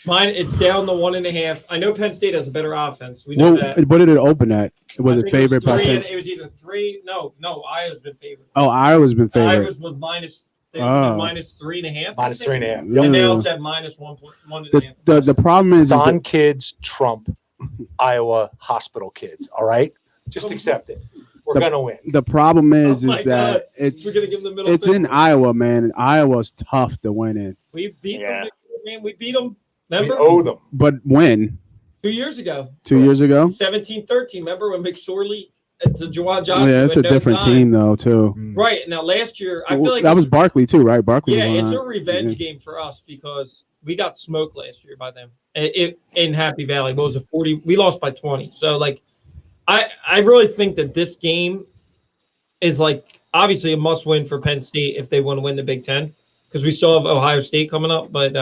Mine, it's down to 1.5. I know Penn State has a better offense. We know that. What did it open at? Was it favored by Penn State? It was either 3. No, Iowa's been favored. Oh, Iowa's been favored. Iowa's was minus 3.5. Minus 3.5. And now it's at minus 1.5. The problem is Don kids trump Iowa hospital kids. All right, just accept it. We're gonna win. The problem is that God. We're gonna give them the middle. It's in Iowa, man. And Iowa's tough to win in. We beat them. Man, we beat them. Remember? We owe them. But when? 2 years ago. 2 years ago? 17-13. Remember when McSorley to Juwan Johnson? Yeah, it's a different team though, too. Right. Now last year, I feel like that was Barkley too, right? Barkley. Yeah, it's a revenge game for us because we got smoked last year by them in Happy Valley. What was it? 40? We lost by 20. So I really think that this game is obviously a must win for Penn State if they want to win the Big Ten because we still have Ohio State coming up, but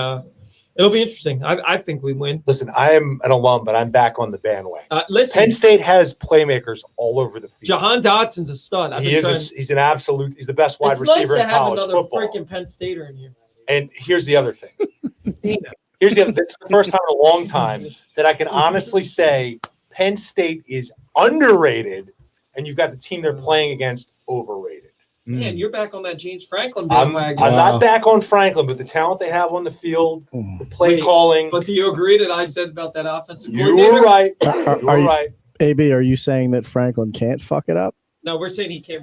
it'll be interesting. I think we win. Listen, I am an alum, but I'm back on the bandwagon. Listen, Penn State has playmakers all over the field. Jahan Dotson's a stud. He's an absolute. He's the best wide receiver in college football. It's nice to have another freaking Penn Stater in here. And here's the other thing. This is the first time in a long time that I can honestly say Penn State is underrated, and you've got the team they're playing against overrated. Man, you're back on that James Franklin bandwagon. I'm not back on Franklin, but the talent they have on the field, the play calling. But do you agree that I said about that offensive coordinator? You were right. You were right. AB, are you saying that Franklin can't fuck it up? No, we're saying he can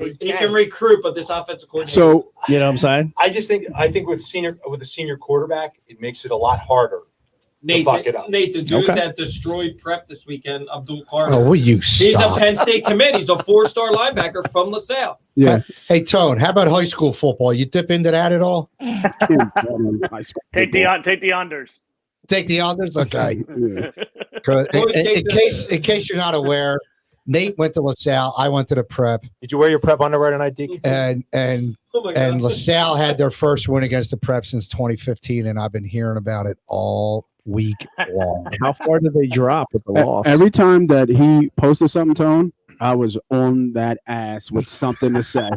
recruit, but this offensive coordinator. So you know what I'm saying? I think with a senior quarterback, it makes it a lot harder. Nate, the dude that destroyed prep this weekend, Abdul Carter. Oh, will you stop? He's a Penn State commit. He's a 4-star linebacker from LaSalle. Yeah. Hey, Tone, how about high school football? You dip into that at all? Take the unders. Take the unders? Okay. In case you're not aware, Nate went to LaSalle. I went to the prep. Did you wear your prep underwear tonight, Deke? And LaSalle had their first win against the prep since 2015, and I've been hearing about it all week long. How far did they drop with the loss? Every time that he posted something, Tone, I was on that ass with something to say.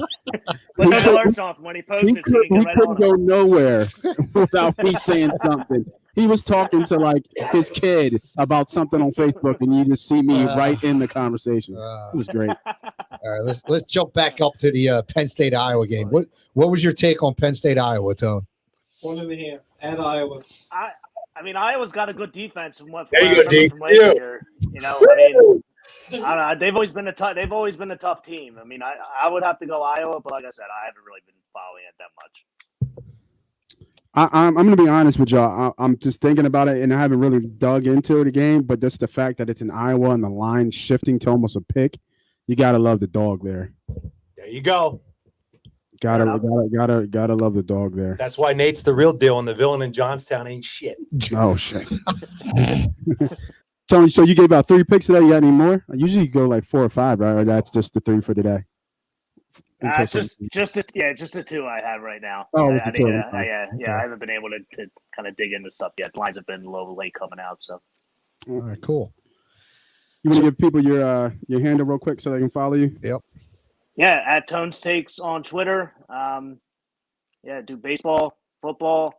Put those alerts off when he He, posted. So we can get right couldn't on go him. nowhere without me saying something. He was talking to like his kid about something on Facebook, and you just see me right in the conversation. It was great. All right, let's jump back up to the Penn State Iowa game. What was your take on Penn State Iowa, Tone? 1.5 at Iowa. I mean, Iowa's got a good defense from what There you I go, remember Deke. from last year. You know, I mean, I don't know. They've always been a tough team. I mean, I would have to go Iowa, but like I said, I haven't really been following it that much. I'm going to be honest with y'all. I'm just thinking about it, and I haven't really dug into the game. But just the fact that it's in Iowa and the line shifting to almost a pick, you gotta love the dog there. There you go. Gotta love the dog there. That's why Nate's the real deal, and the villain in Johnstown ain't shit. Oh shit. Tony, so you gave out 3 picks today. You got any more? Usually you go like 4 or 5, right? Or that's just the 3 for today. Just the 2 I have right now. Oh, I it's the 2. I haven't been able to kind of dig into stuff yet. Lines have been a little late coming out, so. All right, cool. You want to give people your handle real quick so they can follow you? Yep. Yeah, at Tones Takes on Twitter. Do baseball, football,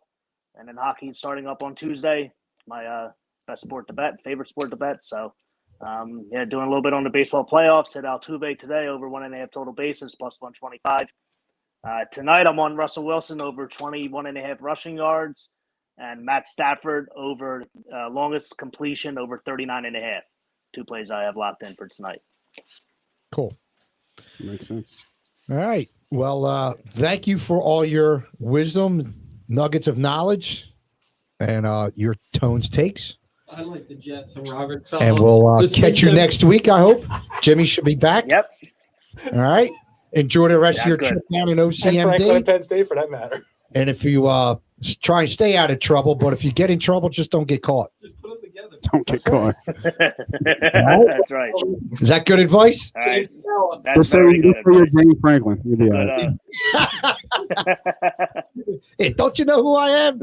and then hockey starting up on Tuesday. My best sport to bet, favorite sport to bet. So, doing a little bit on the baseball playoffs. Hit Altuve today over 1.5 total bases plus 125. Tonight I'm on Russell Wilson over 21.5 rushing yards, and Matt Stafford over longest completion over 39.5. 2 plays I have locked in for tonight. Cool. Makes sense. All right. Well, thank you for all your wisdom, nuggets of knowledge, and your Tones takes. I like the Jets and Robert. And we'll catch you next week, I hope. Jimmy should be back. Yep. All right. Enjoy the rest of your trip down in And Franklin OCMD. and Penn State, for that matter. And if you try and stay out of trouble, but if you get in trouble, just don't get caught. Just put them together. Don't get caught. That's right. Is that good advice? All right. That's Just say very good. you're James Franklin. You'll be all But, right. Hey, don't you know who I am?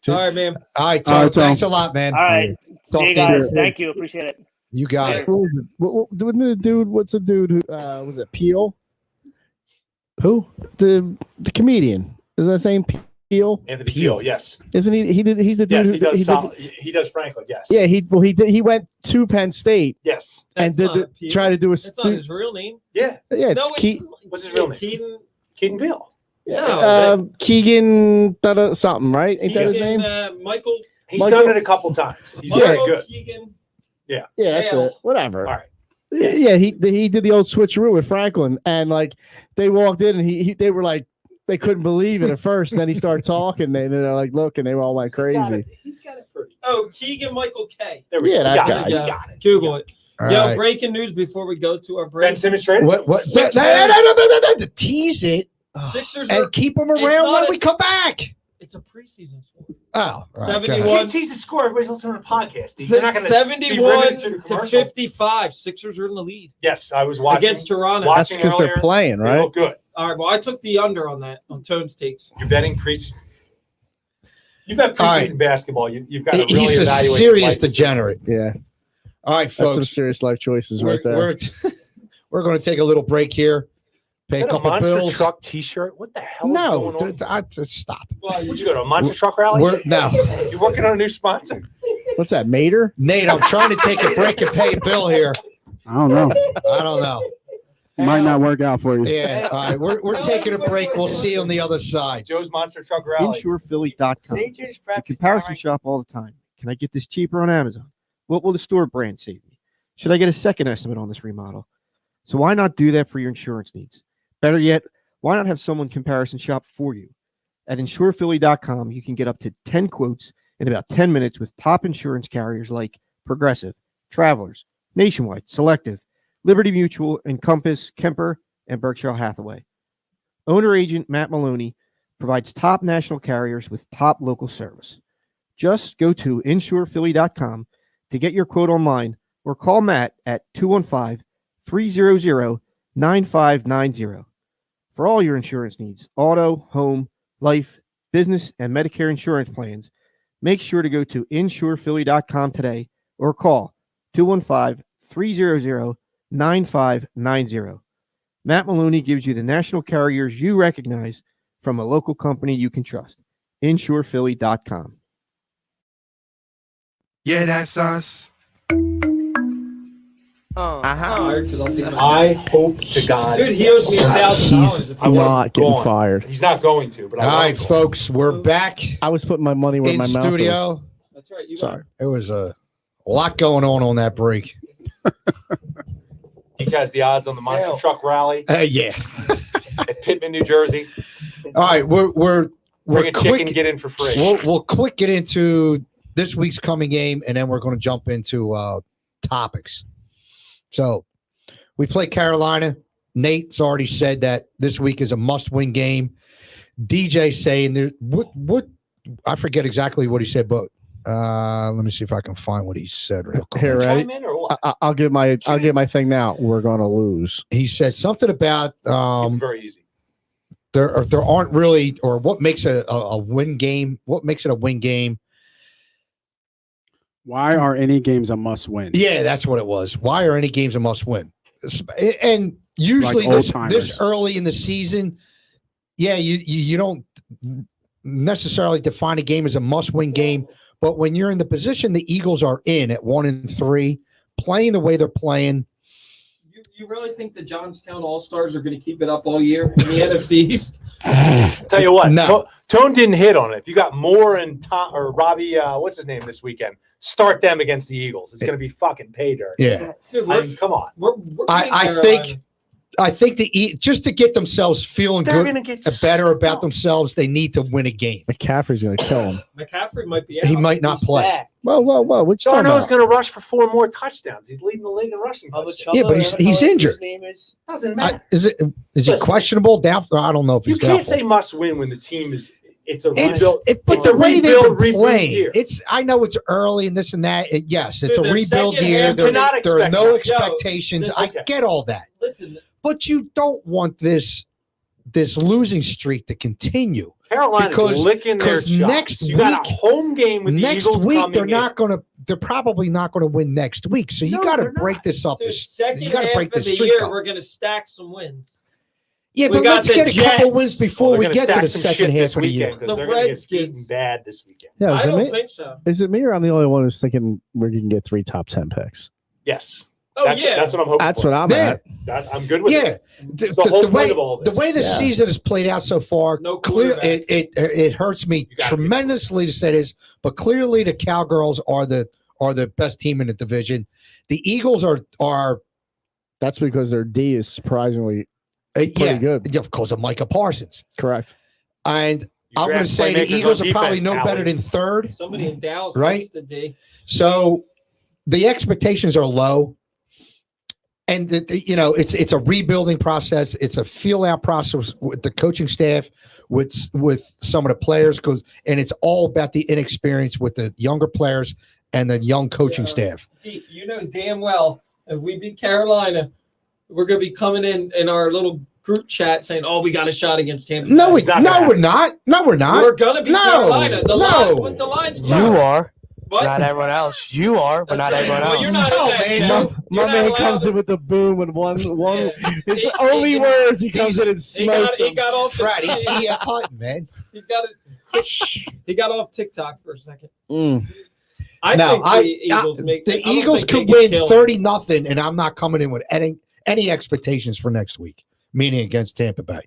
All right, man. All right, All Tom. right, Tom. Thanks a lot, man. all right. Talk See you to you guys. later. Thank you. Appreciate it. You got it. Who was the dude? What's the dude who was it? Peel? Who? The comedian. Isn't his name Peel? Anthony Peel, yes. Isn't he? He's the dude. Yes, he does. did, He does Franklin, yes. yeah, he went to Penn State Yes. and That's not Peel. try to do a That's not his real name. Yeah. yeah, it's No, Ke- What's his real name? Keaton Peel. No, Keegan something, right? Ain't that his name? Michael. He's Michael- done it a couple times. He's Yeah. very Michael good. Keegan. Yeah, that's Hale. it. Whatever. All right. Yeah, he did the old switcheroo with Franklin, and like they walked in, and they were like they couldn't believe it at first. And then he started talking, and they're like, "Look," and they were all like crazy. He's got it pretty. Oh, Keegan Michael K. There we Yeah, go. that We got guy. it. We Yeah. got it. Google it. All Yo, right. breaking news before we go to our Ben break. Simmons traded? What? To tease it Sixers are, and keep them It's around not when a- we come back. it's a preseason score. Oh, all right, go ahead. 71 You can't tease the score. Everybody's listening to the podcast. Dude. You're not going to 71 through the to commercial. 55. Sixers are in the lead Yes, I was watching. against Toronto. Watch- That's because they're earlier, playing, They right? look good. All right, well, I took the under on that on Tones takes. You're betting preseason. You've got All preseason right. basketball. You've got to really He's a evaluate serious some life. degenerate. Yeah, All right, that's some folks. serious life choices right there. We're going to take a little break here. Pay Is a that a couple Monster bills. Truck T-shirt? What the hell is No, going on? just stop. Would you go to a Monster Truck rally? No, You working on a new sponsor? What's that, Mater? Nate, I'm trying to take a break and pay a bill here. I don't know. I don't know. Might not work out for you. Yeah, all right. We're taking a break. We'll see you on the other side. Joe's Monster Truck rally. InsurePhilly.com. St. James I Prep. comparison shop all the time. Can I get this cheaper on Amazon? What will the store brand save me? Should I get a second estimate on this remodel? So why not do that for your insurance needs? Better yet, why not have someone comparison shop for you? At InsurePhilly.com, you can get up to 10 quotes in about 10 minutes with top insurance carriers like Progressive, Travelers, Nationwide, Selective, Liberty Mutual, Encompass, Kemper, and Berkshire Hathaway. Owner agent Matt Maloney provides top national carriers with top local service. Just go to InsurePhilly.com to get your quote online or call Matt at 215-300-9590. For all your insurance needs, auto, home, life, business, and Medicare insurance plans, Make sure to go to insurephilly.com today or call 215-300-9590. Matt Maloney gives you the national carriers you recognize from a local company you can trust. insurephilly.com. Yeah, that's us. I hope to God. Dude, he owes me He's $1,000. I want him not getting gone. fired. He's not going to, but All right, folks, we're back I was putting my money where in my mouth is. studio. That's right. You Sorry. There was a lot going on that break. He has the odds on the monster truck rally Yeah. at Pittman, New Jersey. All right, we're Bring a quick. chicken, get in for free. We'll quick get into this week's coming game, and then we're going to jump into topics. So we play Carolina. Nate's already said that this week is a must-win game. DJ saying there. What? I forget exactly what he said, but let me see if I can find what he said real quick. Here, ready? Chime in or what? I'll give my thing now. We're gonna lose. He said something about Very easy. there aren't really, or what makes it a win game. What makes it a win game? Why are any games a must win? Yeah, that's what it was. Why are any games a must win? And usually like this old-timers. early in the season, yeah, you don't necessarily define a game as a must win game. But when you're in the position the Eagles are in at 1-3, playing the way they're playing, You really think the Johnstown All-Stars are going to keep it up all year in the NFC East? Tell you what, No. Tone didn't hit on it. If you got Moore and Tom or Robbie, what's his name this weekend? Start them against the Eagles. It's going to be fucking pay dirt. yeah. Dude, I mean, come on. we're I think just to get themselves feeling They're good, going to get better about themselves, they need to win a game. McCaffrey's gonna kill him. McCaffrey might be out. He might not He's play. back. Whoa! What you talking Darno's about? going to rush for 4 more touchdowns. He's leading the league in rushing touchdowns. Yeah, but he's injured. Doesn't matter. Is he Listen. questionable? Doubtful? I don't know if You he's can't doubtful. say must win when the team is. It's a But it's the a way they've rebuild been playing, year. I know it's early and this and that. Yes, it's Dude, a the rebuild second year. half, There cannot are expect no that. expectations. Yo, I okay. get all that, Listen, but you don't want this losing streak to continue. Carolina's because- licking their because chops. next You got a week- home game with the Next Eagles week coming they're in. not going to. They're probably not going to win next week. So you No, got to they're break not. this up. dude, second You got to half break of the the streak year, up. we're going to stack some wins. Yeah, we but got let's the get a couple Jets. wins before They're we gonna get to stack the some second shit half this of the year. weekend 'cause The they're gonna get Redskins. beaten bad this weekend. Yeah, I is it, don't me? think so. Is it me or I'm the only one who's thinking we're gonna get 3 top 10 picks? Yes. Oh, That's yeah. what I'm hoping That's for. what I'm Yeah. at. I'm good with Yeah, it. the, the whole the way point of all this. the way the Yeah. season has played out so far, No clear quarterback. it hurts me You gotta tremendously to say this, but clearly the Cowgirls are the best team in the division. The Eagles are That's because their D is surprisingly pretty good. yeah, because of Micah Parsons, Correct. and You I'm going to draft say the playmakers Eagles on are probably defense, no better Howie. than third. Somebody in Dallas Right? likes the D. So the expectations are low. And it's a rebuilding process. It's a feel out process with the coaching staff, with some of the players, and it's all about the inexperience with the younger players and the young coaching Yeah. staff. Deke, you know damn well if we beat Carolina, we're going to be coming in our little group chat saying, "Oh, we got a shot against Tampa." No, Bay." we're It's not gonna not. No, we're not. We're going to beat No, Carolina. no. What the line's You coming. are, What? not everyone else. You are, but That's not right. everyone Well, else. you're not No, in that man. chat. My You're not man allowed comes to- in with the boom and one. Yeah. His He- only he- words. He comes in and He got, smokes he him. got off. Fred, he's he, E.F. Hutton, man. he's got his. He got off TikTok for a second. Mm. I No, think the Eagles make. I the don't Eagles think could they get win killed. 30-0, and I'm not coming in with any expectations for next week, meaning against Tampa Bay,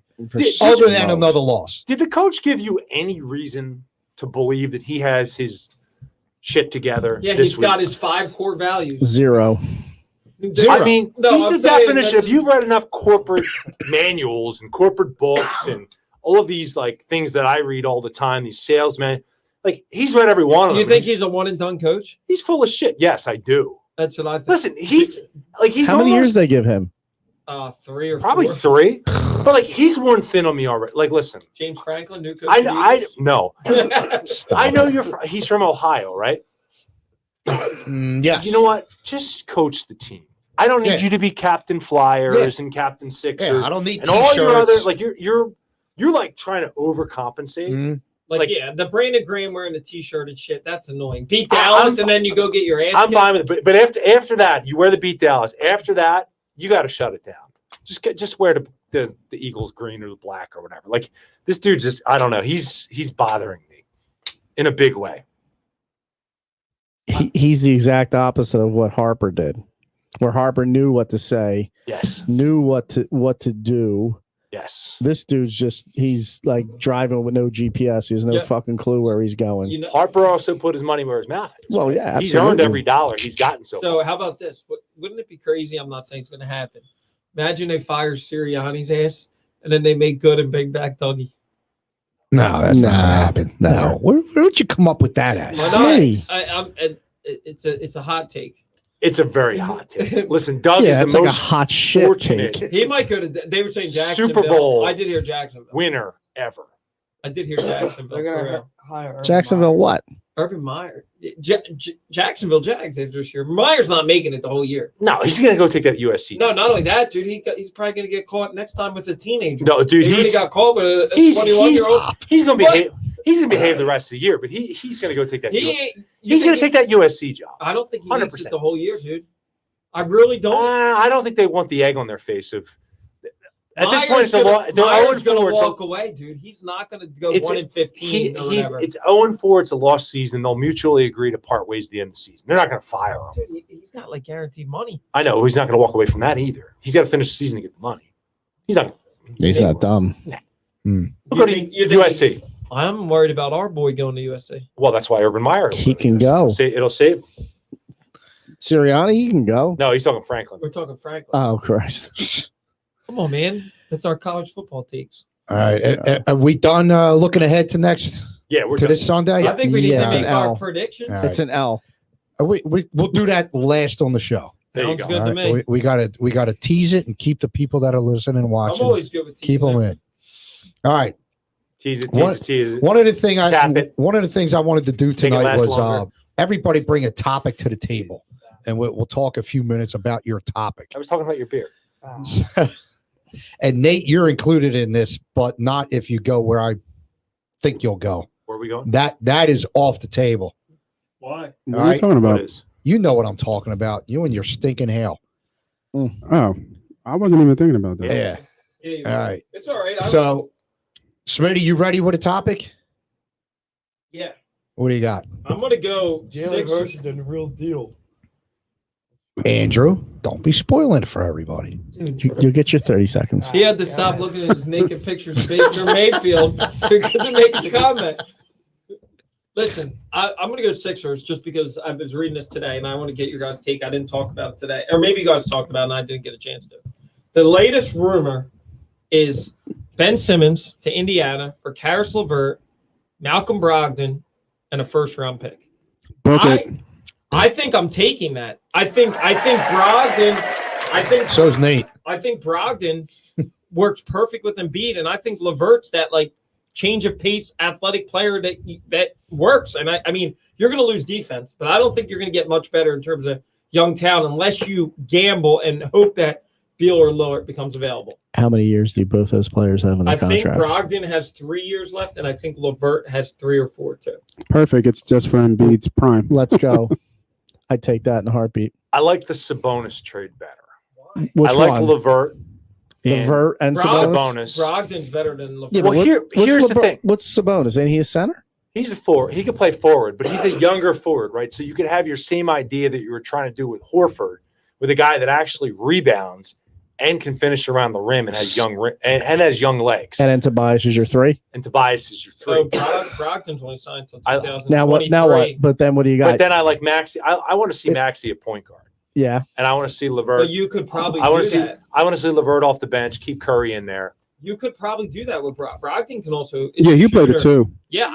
other than another loss. Did the coach give you any reason to believe that he has his shit together? Yeah, this he's got week? his 5 core values. 0. I mean, No, he's I'm the saying definition that's- of you've read enough corporate manuals and corporate books and all of these like things that I read all the time. These salesmen, like he's read every one of Do them. you think he's a one and done coach? He's full of shit? Yes, I do. That's what I think. Listen, he's How many years they give him? 3 or probably 4. 3, but like he's worn thin on me already. Like, listen, James Franklin, new coach. I no, Stop. I know he's from Ohio, right? Yes. You know what? Just coach the team. I don't need Yeah. you to be Captain Flyers and Captain Sixers Yeah, I don't need and all your other T-shirts. like you're like trying to overcompensate. Mhm. Like, yeah, the Brandon Graham wearing the T-shirt and shit, that's annoying. Beat Dallas, and then you go get your ass I'm kicked. fine with it. But after that, you wear the beat Dallas. After that, you got to shut it down. Just wear the Eagles green or the black or whatever. Like, this dude just, I don't know. He's bothering me in a big way. He's the exact opposite of what Harper did, where Harper knew what to say, Yes. knew what to do. Yes. This dude's he's like driving with no GPS. He has no fucking clue where he's going. You know, Harper also put his money where his mouth is. Well, yeah, he's earned every dollar he's gotten so far. So how about this? Wouldn't it be crazy? I'm not saying it's going to happen. Imagine they fire Sirianni's ass, and then they make good and bring back Dougie. No, that's not gonna happen. No, where would you come up with that as? It's a hot take. It's a very hot take. Listen, Doug is it's the like most a hot shit fortunate take. He might go to. They were saying Jacksonville. Super Bowl I did hear Jacksonville winner ever. I did hear Jacksonville. They're for gonna real. hire Urban Jacksonville, Meyer. what? Urban Meyer, Jacksonville Jags this year. Meyer's not making it the whole year. No, he's gonna go take that USC. No, not only that, dude. He's probably gonna get caught next time with a teenager. No, dude, he already got caught with a 21-year-old. He's gonna behave. He's gonna behave the rest of the year, but he's gonna go take that. He's gonna take that USC job. I don't think he 100%. makes it the whole year, dude. I really don't. I don't think they want the egg on their face of. At this point, Myers it's a lot. They're Myers 0-4. gonna walk away, dude. He's not gonna go 1-15 or whatever. It's 0-4. It's a lost season. They'll mutually agree to part ways at the end of the season. They're not gonna fire him. Dude, he's got like guaranteed money. I know he's not gonna walk away from that either. He's got to finish the season to get the money. He's not. He's not dumb. We'll go to USC. I'm worried about our boy going to USC. Well, that's why Urban Meyer. He can go. It'll save. Sirianni, he can go. No, he's talking Franklin. We're talking Franklin. Oh, Christ. Come on, man. That's our college football takes. All right, are we done looking ahead to next? Yeah, we're to done. this Sunday. I think we need Yeah, to make it's an our L. predictions. All right. It's an L. We'll do that last on the show. There you Sounds go. good All to right? me. We gotta tease it and keep the people that are listening and I'm watching. always good with Keep teasing. them in. All right. Tease it. One of the things I wanted to do Make it tonight last was longer. everybody bring a topic to the table, and we'll talk a few minutes about your topic. I was talking about your beer. And Nate, you're included in this, but not if you go where I think you'll go. Where are we going? That is off the table. Why? What All are you right. talking What about? is? You know what I'm talking about. You and your stinking hail. Oh, I wasn't even thinking about that. Yeah. Yeah, All right. It's all right. So, Smitty, you ready with a topic? Yeah. What do you got? I'm going to go Jalen Hurts is Sixers. the real deal. Andrew, don't be spoiling it for everybody. You'll get your 30 seconds. He had to stop looking at his naked pictures of Baker Mayfield to make a comment. Listen, I'm going to go Sixers just because I was reading this today and I want to get your guys' take. I didn't talk about it today. Or maybe you guys talked about it and I didn't get a chance to. The latest rumor is Ben Simmons to Indiana for Karis LeVert, Malcolm Brogdon, and a first-round pick. Book it. I think I'm taking that. I think Brogdon. So's Nate. I think Brogdon works perfect with Embiid, and I think LeVert's that like change of pace, athletic player that works. And I mean, you're going to lose defense, but I don't think you're going to get much better in terms of young talent unless you gamble and hope that Beal or Lillard becomes available. How many years do both those players have in their I think contracts? Brogdon has 3 years left, and I think LeVert has 3 or 4 too. Perfect. It's just for Embiid's prime. Let's go. I'd take that in a heartbeat. I like the Sabonis trade better. Which I like one? LeVert. LeVert and Sabonis? Sabonis. Brogdon's better than LeVert. Yeah, Well, but here's the thing. What's Sabonis? Ain't he a center? He's a forward. He could play forward, but he's a younger forward, right? So you could have your same idea that you were trying to do with Horford, with a guy that actually rebounds and can finish around the rim and has young legs. And then Tobias is your 3? And Tobias is your 3. So Brogdon's only signed until 2023. Now what? Now what? But then what do you got? But then I like Maxey. I want to see Maxey at point guard, Yeah. and I want to see LeVert. But you could probably I want do to see. that. I want to see LeVert off the bench. Keep Curry in there. You could probably do that with Brogdon. Can also Yeah, he played it too. Yeah,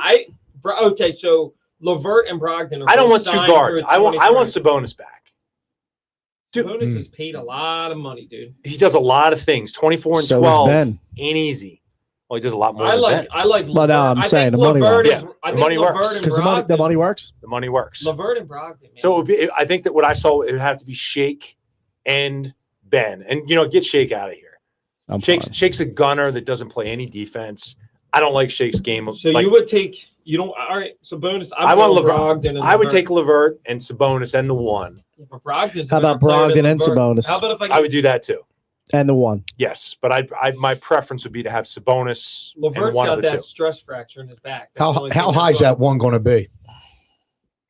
okay. So LeVert and Brogdon are. I don't both want 2 signed guards. through I want 23. Sabonis back. Dude, Sabonis is paid a lot of money, dude. he does a lot of things. 24 and So is 12 Ben. ain't easy. Well, he does a lot more. I than like. Ben. I like. Well, no, LeVert. I'm I saying think the money LeVert works. is- Yeah, I the think money LeVert works. and Because the Brogdon. money works. The money works. LeVert and Brogdon. Man. So it would be. I think that what I saw, it would have to be Shake and Ben, and get Shake out of here. I'm Shake's fine. Shake's a gunner that doesn't play any defense. I don't like Shake's game. So like, you would take you don't all right. So bonus. I want Brogdon. I would take Levert and Sabonis and the 1. Yeah, but Brogdon's a How about better player Brogdon than and Levert. Sabonis? How about if I would do that too. And the 1. Yes, but I my preference would be to have Sabonis Levert's and one got of the that 2. stress fracture in his back. That's the How only thing high is that's that one going to be?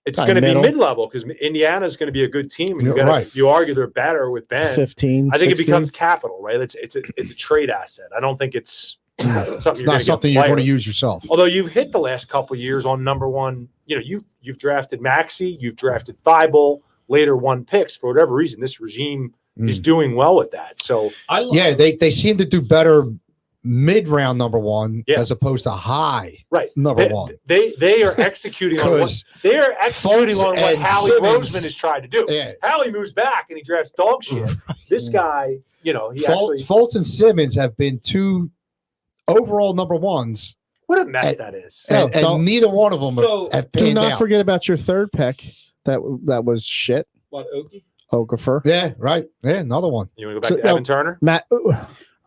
It's Probably going to be middle. mid-level because Indiana's going to be a good team. And Right. You argue they're better with Ben. 15. I think 16. it becomes capital, right? It's a trade asset. I don't think it's something It's you're not gonna something get you're a going to player. use yourself. Although you've hit the last couple of years on number 1, you've drafted Maxey, you've drafted Thibault, later 1 picks for whatever reason. This regime is doing well with that. So Yeah, they seem to do better mid-round number 1 Yeah. as opposed to high right, number 1. they are executing on what Because they are executing on what and Howie Simmons- Roseman has tried to do. Yeah. Howie moves back and he drafts dog shit. This guy, he actually Fultz and Simmons have been 2 overall number 1s, what a mess and- that is. and, don't- neither one of them So, have Do panned not out. forget about your 3rd pick. That was shit. what Okie? Okafor. Yeah, right. Yeah, another one. You want to go back So, to Evan Turner? Matt,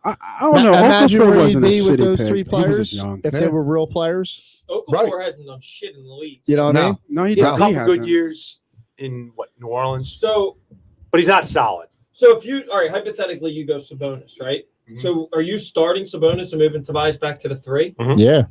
I don't know. imagine Okafor where you'd wasn't a be with shitty those pick. 3 He was players just young. if Yeah. they were real players. Okafor hasn't done shit in the league. You know what I No. mean? No, he He had a didn't. couple He good hasn't. years in New Orleans, So but he's not solid. if you all right, hypothetically you go Sabonis, right? Mhm. So are you starting Sabonis and moving Tobias back to the 3? Yeah.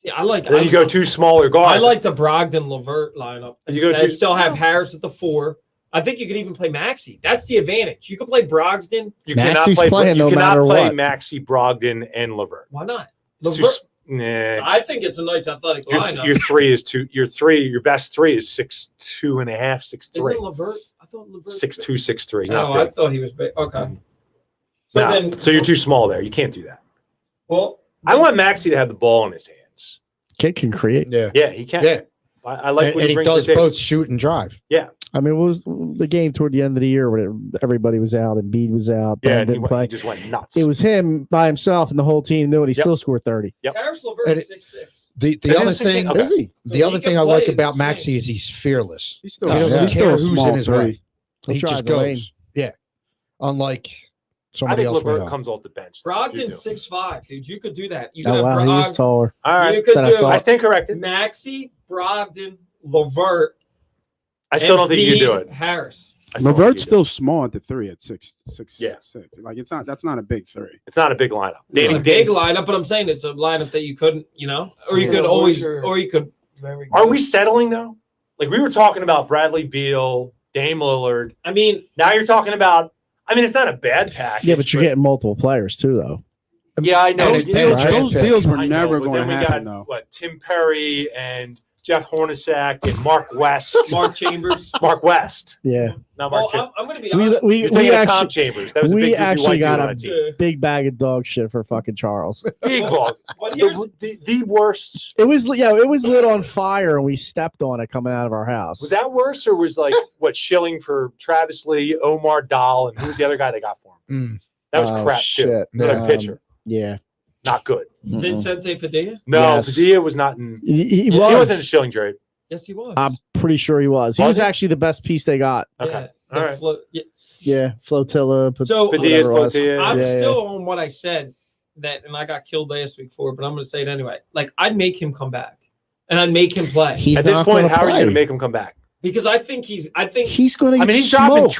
See, I like And then you go 2 smaller guards. I like the Brogdon Levert lineup. You go Instead, to- still have Harris at the 4. I think you could even play Maxey. That's the advantage. You could play Brogdon. You Maxey's playing no matter play what. Maxey, Brogdon, and Levert. Why not? It's too Levert, s- Nah. I think it's a nice athletic lineup. Your 3 is too. Your best 3 is 6'2.5", 6'3", Isn't Levert? I thought Levert. 6'2", 6'3". He's No, not I big. thought he was big. Okay. So No. then, So you're too small there. You can't do that. well. I want Maxey to have the ball in his hands. Kid can create. Yeah. Yeah, he can. Yeah. I like And, what and he brings does to the table. both shoot and drive. I mean, what was the game toward the end of the year when everybody was out and Bede was out? Yeah, Ben and he, didn't went, play. he just went nuts. It was him by himself, and the whole team knew it. He Yep. still scored 30. Yep. Harris Levert And is 6'6". The Is other it 16? thing, Okay. Is he? the So other he thing can I like play about the Maxey swing. is he's fearless. He's still, He doesn't he's care still a who's small in his 3. way. He'll He drive just the lane. goes. Yeah. Unlike I somebody think else we Levert know. comes off the bench. Brogdon's 6'5", dude. You could do that. You could Oh have wow, he was taller. All You right. could Than I do thought. I stand corrected. Maxey, Brogdon, Levert. I still don't think you can do Embiid, it. Harris. I still don't think Levert's you can do still small at the 3 at 6'6". Yeah. 6. Like that's not a big 3. it. It's not a big lineup. It's Danny, a big lineup, but I'm saying it's a lineup that you couldn't, or you Yeah. could always, Sure. or you could. are we settling though? Like we were talking about Bradley Beal, Dame Lillard. I mean, Now you're talking about. I mean, it's not a bad package. Yeah, but you're getting multiple players too, though. Yeah, I know. And You it- know, and Those pick. deals were I know, never but going to then we happen, got though. what Tim Perry and Jeff Hornacek and Mark West. Mark Chambers. Mark West, Yeah, not Well, Mark Chambers. I'm going to be we honest. we, You're we thinking of Tom actually Chambers. That was a we big goofy actually white dude got on a that team. big bag of dog shit for fucking Charles. Big ball. What here's, The worst. It was it was lit on fire and we stepped on it coming out of our house. Was that worse or was like what Schilling for Travis Lee, Omar Dahl, and who was the other guy they got for him? Mm. That was Oh, crap too. shit. Another pitcher. Yeah. Not good. Mm-mm. Vincente Padilla? No, Yes. Padilla was not in. He He was. wasn't in Schilling trade. Yes, he was. I'm pretty sure he was. He Was was he? actually the best piece they got. Okay. the All right. yeah. Yeah, flotilla. So Padilla's whatever it was. Flotilla. I'm Yeah, still on what I said that, and I got killed last week for it, but I'm going to say it anyway. Like, I'd make him come back, and I'd make him play He's At this not point, gonna how are you play. going to make him come back? because I think he's He's going to I get mean, he's dropping smoked.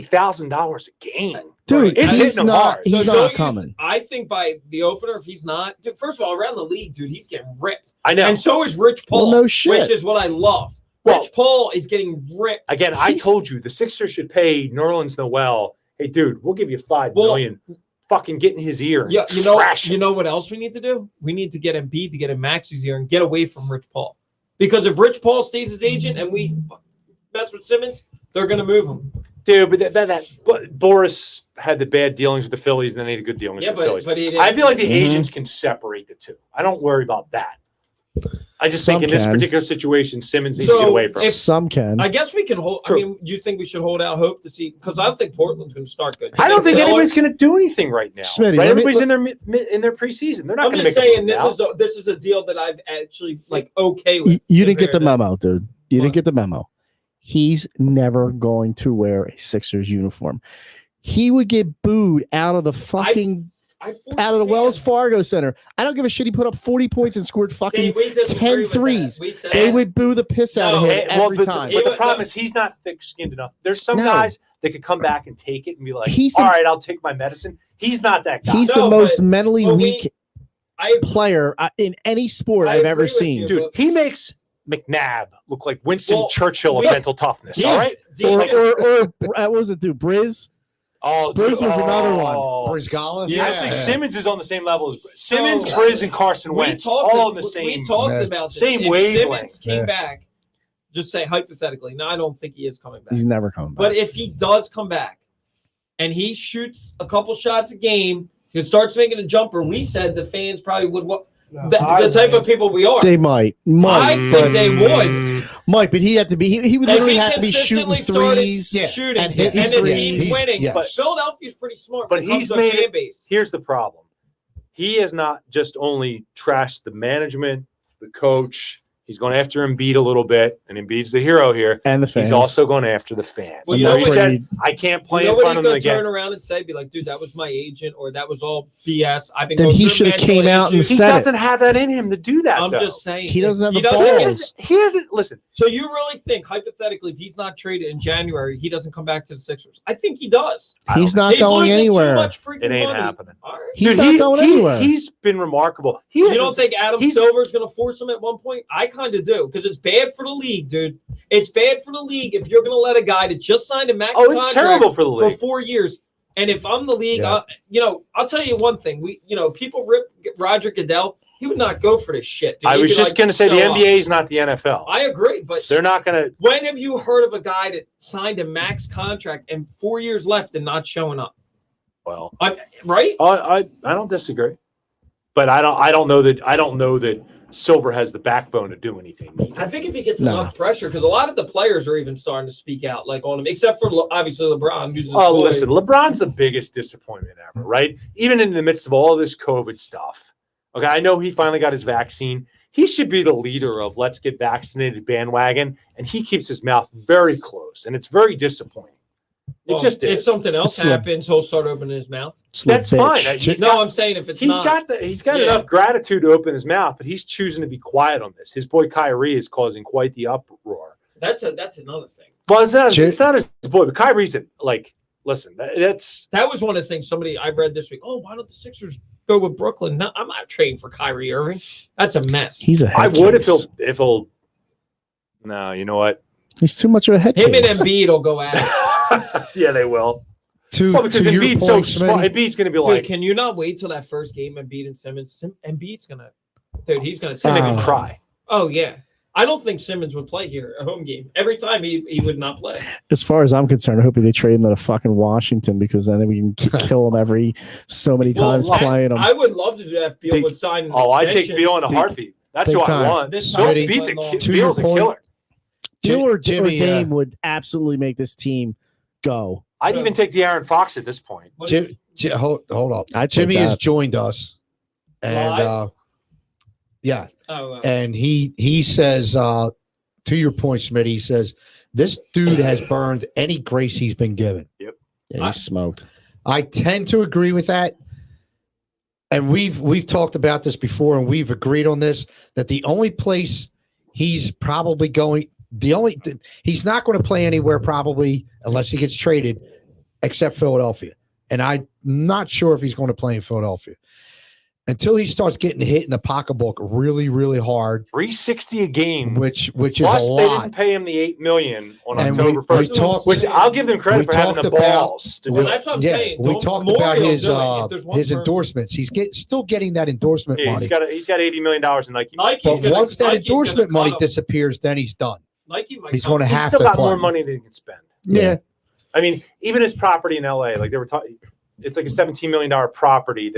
$360,000 a game. Dude, It's he's hitting him not. hard. He's So not don't you- coming. I think by the opener, if he's not, dude, first of all, around the league, dude, he's getting ripped, I know. and so is Rich Paul. Well, no shit. Which is what I love. Well- Rich Paul is getting ripped. Again, I He's- told you the Sixers should pay Nerlens Noel. Hey, dude, we'll give you $5 Well- million. Fucking get in his ear. and Yeah, trash you him. know what else we need to do? We need to get Embiid to get in Maxey's ear and get away from Rich Paul. Because if Rich Paul stays his agent and we mess with Simmons, they're going to move him. Dude, but Boris had the bad dealings with the Phillies, and then he had a good dealings Yeah, with the Phillies. but he didn't. I feel like the Mhm. agents can separate the two. I don't worry about that. I just think Some in this can. particular situation, Simmons needs to So, get away from. if- him. Some can. I guess we can hold. True. I mean, you think we should hold out hope to see? Because I don't think Portland's going to start good. I don't think Miller- anybody's going to do anything right now. Smitty, Right? let me- Everybody's in their preseason. They're not I'm going to just make saying a move now. this is a deal that I've actually like okay with. You didn't get the compared to- memo, dude. You What? didn't get the memo. He's never going to wear a Sixers uniform. He would get booed out of the fucking out of the Wells Fargo Center. I don't give a shit. He put up 40 points and scored fucking 10 threes. They would boo the piss out of him every time. But the problem is he's not thick-skinned enough. There's some guys that could come back and take it and be like, all right, I'll take my medicine. He's not that guy. He's the most mentally weak player in any sport I've ever seen. Dude, he makes McNabb look like Winston Churchill of mental toughness, all right? Or what was it, dude? Briz? Oh, Briz was another one. Brizgala? Yeah. Actually, Simmons is on the same level as Simmons, Briz, and Carson Wentz. All on the same. We talked about this. Same if wavelength. Simmons came back, just say hypothetically. No, I don't think he is coming back. He's never coming back. But if he does come back and he shoots a couple shots a game, he starts making a jumper, we said the fans probably would. The type of people we are. They might. I think they would. Might, but he had to be. He would literally have to be shooting threes, shooting, and hitting and the threes. team's winning. Yes. But Philadelphia's pretty smart. But he's fan made base. Here's the problem: he has not just only trashed the management, the coach. He's going after Embiid a little bit, and Embiid's the hero here. And the fans. He's also going after the fans. Well, you know he said, I can't play in front of them again. Turn around and say, be like, dude, that was my agent, or that was all BS. I've been. Then he should have came out and said it. He doesn't have that in him to do that. I'm just saying. He doesn't have the balls. He hasn't. Listen. So you really think, hypothetically, if he's not traded in January, he doesn't come back to the Sixers? I think he does. He's not going anywhere. It ain't happening. Right. He's not going anywhere. He's been remarkable. You don't think Adam Silver is going to force him at one point? I kind of do, because it's bad for the league, dude. It's bad for the league if you're going to let a guy that just signed a max contract it's terrible for the league for 4 years. And if I'm the league, I'll tell you one thing. People rip Roger Goodell. He would not go for this shit. Dude. I was just going to say the NBA is not the NFL. I agree, but they're not going to. When have you heard of a guy that signed a max contract and 4 years left and not showing up? Well, right? I don't disagree, but I don't know that Silver has the backbone to do anything. I think if he gets enough pressure, because a lot of the players are even starting to speak out like on him, except for obviously LeBron. Listen, LeBron's the biggest disappointment ever, right? Even in the midst of all this COVID stuff. Okay, I know he finally got his vaccine. He should be the leader of let's get vaccinated bandwagon, and he keeps his mouth very close, and it's very disappointing. It just is. If something else happens, he'll start opening his mouth. That's fine. I'm saying if it's he's got enough gratitude to open his mouth, but he's choosing to be quiet on this. His boy Kyrie is causing quite the uproar. That's another thing. Well, it's not his boy, but Kyrie's listen. That was one of the things I read this week. Oh, why don't the Sixers go with Brooklyn? No, I'm not trading for Kyrie Irving. That's a mess. He's a head I would case. if he'll. No, you know what? He's too much of a head Him case. and Embiid will go at it. Yeah, they will. Because Embiid's so smart. Embiid's going to be like, can you not wait till that first game, Embiid and Simmons? Embiid's going to, dude, he's going make to him cry. Oh, yeah. I don't think Simmons would play here a home game. Every time he would not play. As far as I'm concerned, I hope they trade him to fucking Washington, because then we can kill him every so many times playing him. I would love to do that. Beal would sign. I'd take Beal in a heartbeat. That's who I want. Beal's a killer. Beal or Dame would absolutely make this team go. I'd even take the Aaron Fox at this point. Hold up. Jimmy has joined us, and and he says, to your point, Schmidt, he says this dude has burned any grace he's been given. Yep, yeah, he's smoked. I tend to agree with that, and we've talked about this before, and we've agreed on this that the only place he's probably going. He's not going to play anywhere probably unless he gets traded, except Philadelphia. And I'm not sure if he's going to play in Philadelphia until he starts getting hit in the pocketbook really, really hard. $360 a game, which is plus a lot. They didn't pay him the $8 million on And October 1st, which I'll give them credit for having the balls. That's what I'm saying. We talked about his endorsements. He's still getting that endorsement money. He's got $80 million in Nike. But once that endorsement money disappears, then he's done. He's going to have to. Still got more money than he can spend. Yeah. I mean, even his property in LA, like they were talking, it's like a $17 million property.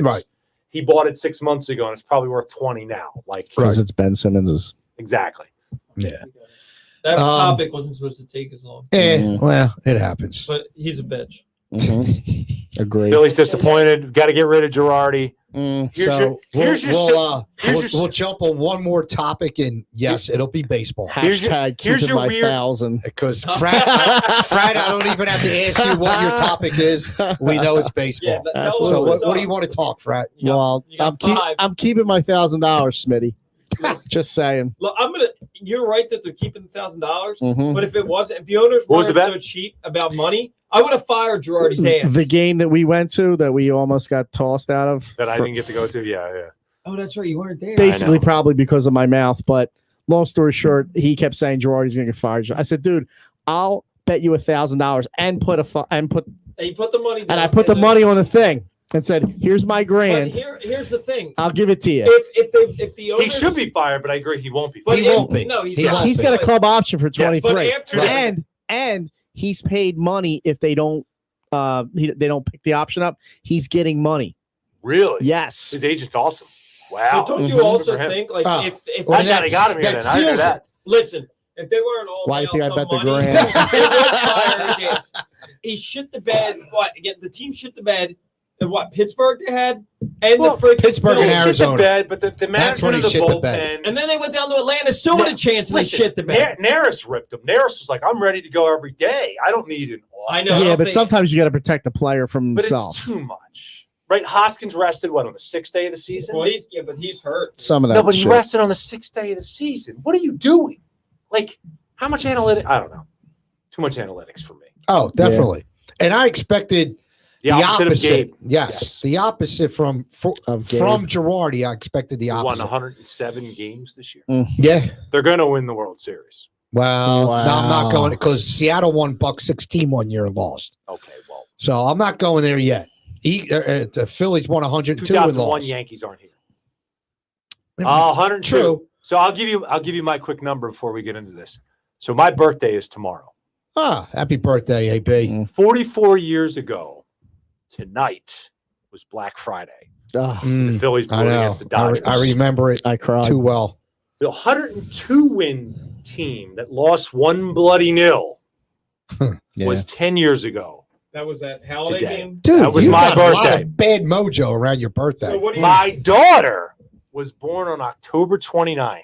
He bought it 6 months ago, and it's probably worth 20 now. Like because it's Ben Simmons's. Exactly. Yeah. That topic wasn't supposed to take as long. Well, it happens. But he's a bitch. Mm-hmm. Agreed. Philly's disappointed. Got to get rid of Girardi. We'll jump on one more topic, and yes, it'll be baseball. Hashtag keeping my 1,000. Because Fred, I don't even have to ask you what your topic is. We know it's baseball. Yeah, So what do you want to talk, Fred? Well, I'm keeping my $1,000, Smitty. Just saying. Look, you're right that they're keeping $1,000. Mhm. But if the owners weren't so cheap about money, I would have fired Girardi's ass. The game that we went to that we almost got tossed out of. That I didn't get to go to. Yeah. Oh, that's right. You weren't there. Basically, probably because of my mouth. But long story short, he kept saying Girardi's going to get fired. I said, dude, I'll bet you $1,000 and put He put the money down, and I put the money on the thing and said, here's my grand. But here's the thing. I'll give it to you. If the owners, he should be fired, but I agree he won't be. But Fired. He won't be. No, He's got a club option for 23. Yes, but after and he's paid money if they don't they don't pick the option up. He's getting money. Really? Yes. His agent's awesome. Wow. But don't you also think if that's how they got him here? Then I hear that. Listen, if they weren't all why do you think I bet the money, grand? they would fire his ass. He shit the bed. Again, the team shit the bed. And Pittsburgh they had, and the freaking Pittsburgh and Phillies. Arizona. Bed, but the management of the bullpen. And then they went down to Atlanta, still with a chance, and they shit the bed. Naris ripped him. Naris was like, "I'm ready to go every day. I don't need an off." I know. Yeah, but sometimes you got to protect the player from But himself. it's too much, right? Hoskins rested on the 6th day of the season. Well, he's hurt. Some of that. No, but he shit. rested on the 6th day of the season. What are you doing? Like, how much analytics? I don't know. Too much analytics for me. Oh, definitely. And I expected the opposite. Of Gabe. Yes, the opposite from Girardi. I expected the He opposite. won 107 games this year. Yeah. They're going to win the World Series. Well, no, I'm not going because Seattle won Buck 16 one year and lost. Okay, well. So I'm not going there yet. The Phillies won 102 and 2001 lost. Yankees aren't here. 102. True. So I'll give you my quick number before we get into this. So my birthday is tomorrow. Happy birthday, AB. 44 years ago tonight was Black Friday. The Phillies blew against the Dodgers. I remember it. I cried too well. The 102 win team that lost 1 bloody nil was 10 years ago. That was that holiday game. Dude, that was you my got a lot birthday. of bad mojo around your birthday. So what do you My daughter was born on October 29th,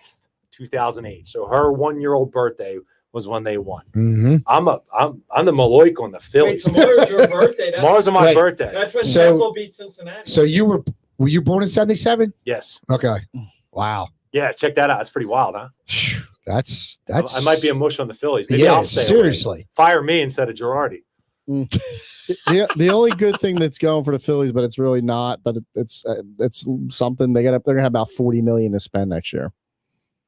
2008. So her 1-year-old birthday was when they won. Mm-hmm. I'm the Maloik on the Wait, Phillies. tomorrow's your birthday. Tomorrow's my birthday. That's when Temple beat Cincinnati. So were you born in 77? Yes. Okay. Wow. Yeah, check that out. It's pretty wild, huh? That's I might be a mush on the Phillies. Maybe yeah, I'll stay seriously. away. Fire me instead of Girardi. The only good thing that's going for the Phillies, but it's really not. But it's something they're gonna have about $40 million to spend next year.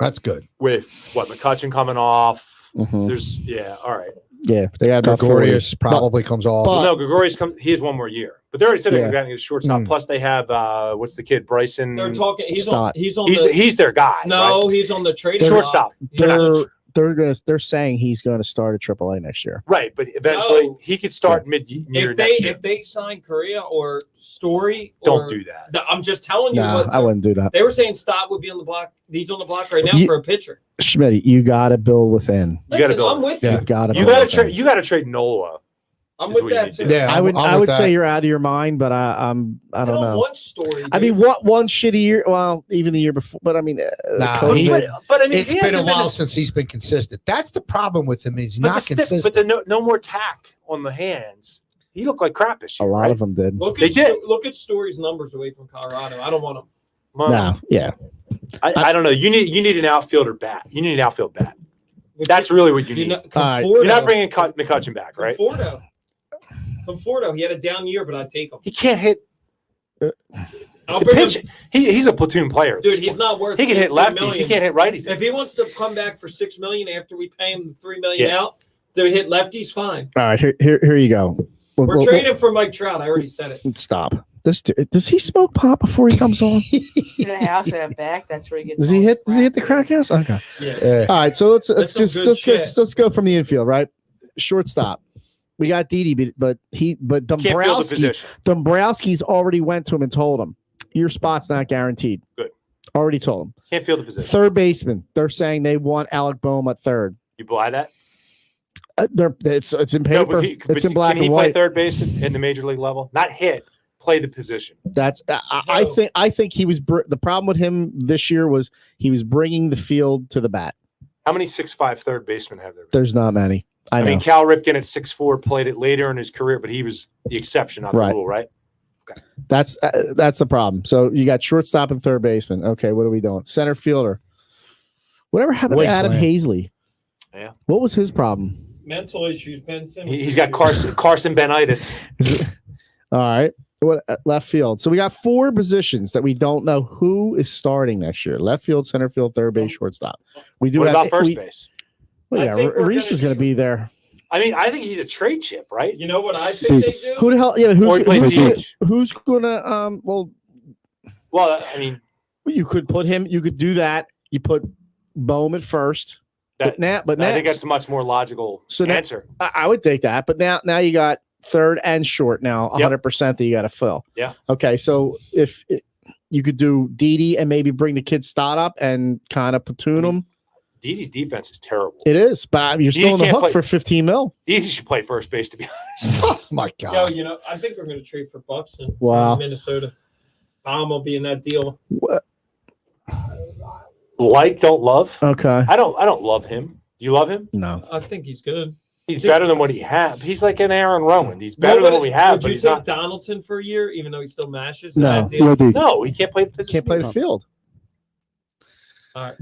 That's good. With McCutchen coming off. Mhm. There's all right. Yeah, they got about Gregorius 40. probably comes off. Well, no, Gregorius he has 1 more year. But they already said they're Yeah. going to get a shortstop. Plus they have what's the kid, Bryson? They're talking. He's Stott. He's their guy. No, right? he's on the trade shortstop. They're saying he's going to start at AAA next year. Right, but eventually No. he could start mid-year next year. If they sign Correa or Story, Don't do that. I'm just telling you. No, I wouldn't do that. They were saying Stott would be on the block. He's on the block right now for a pitcher. Schmitty, you got to build within. Listen, I'm with you. You got to. You got to trade Nola. I'm with that too. Yeah, I would say you're out of your mind, but I don't know. Want Story. I mean, what one shitty year? Well, even the year before, but I mean, but I mean, it's been a while since he's been consistent. That's the problem with him. He's not consistent. But no more tack on the hands. He looked like crap this year. A lot of them did. Look at Story's numbers away from Colorado. I don't want him. No, yeah. I don't know. You need an outfielder bat. You need an outfield bat. That's really what you need. You're not bringing McCutchen back, right? Conforto, he had a down year, but I'd take him. He can't hit. I'll bring him. He's a platoon player. Dude, he's not worth. He can hit lefties. Million. He can't hit righties. If he wants to come back for $6 million after we pay him $3 million out to hit lefties, fine. All right, here you go. We're trading for Mike Trout. I already said it. Stop. Does he smoke pot before he comes on? In the house and back, that's where he gets. Does he hit the crack house? Okay. Yeah. All right, so let's go from the infield, right? Shortstop. We got Didi, but Dombrowski's already went to him and told him your spot's not guaranteed. Good. Already told him. Can't field the position. Third baseman. They're saying they want Alec Boehm at third. You buy that? It's in paper. It's in black and white. Can he and play white. third base in the major league level? Not hit. play the position. That's I think he was the problem with him this year was he was bringing the field to the bat. How many 6'5" third basemen have there been? There's not many. I know. mean, Cal Ripken at 6'4" played it later in his career, but he was the exception, not the rule, right? Okay. That's the problem. So you got shortstop and third baseman. Okay, what are we doing? Center fielder. Whatever happened to Adam Hazley? Yeah. What was his problem? Mental issues, Ben Simmons. He's got Carson Benitis. All right. What left field? So we got 4 positions that we don't know who is starting next year: left field, center field, third base, shortstop. We do. What have about first base? Well, yeah, Reese is going to be there. I mean, I think he's a trade chip, right? You know what I think they do? Who the hell? Yeah, who's going to? Well, I mean, you could put him. You could do that. You put Bohm at first. But now I think that's a much more logical answer. I would take that. But now you got third and short now, 100% that you got to fill. Yeah. Okay, so if you could do Didi and maybe bring the kid Stott up and kind of platoon him. Didi's defense is terrible. It is, but you're still on the hook for 15 mil. Didi should play first base, to be honest. Oh my God. Yo, you know, I think we're going to trade for Buxton from Minnesota. I'm going to be in that deal. What? Don't love. Okay. I don't love him. Do you love him? No. I think he's good. He's better than what he had. He's like an Aaron Rowan. He's better than what we have, but he's not. Donaldson for a year, even though he still mashes. No, no, he can't play the position. Can't play the field. All right.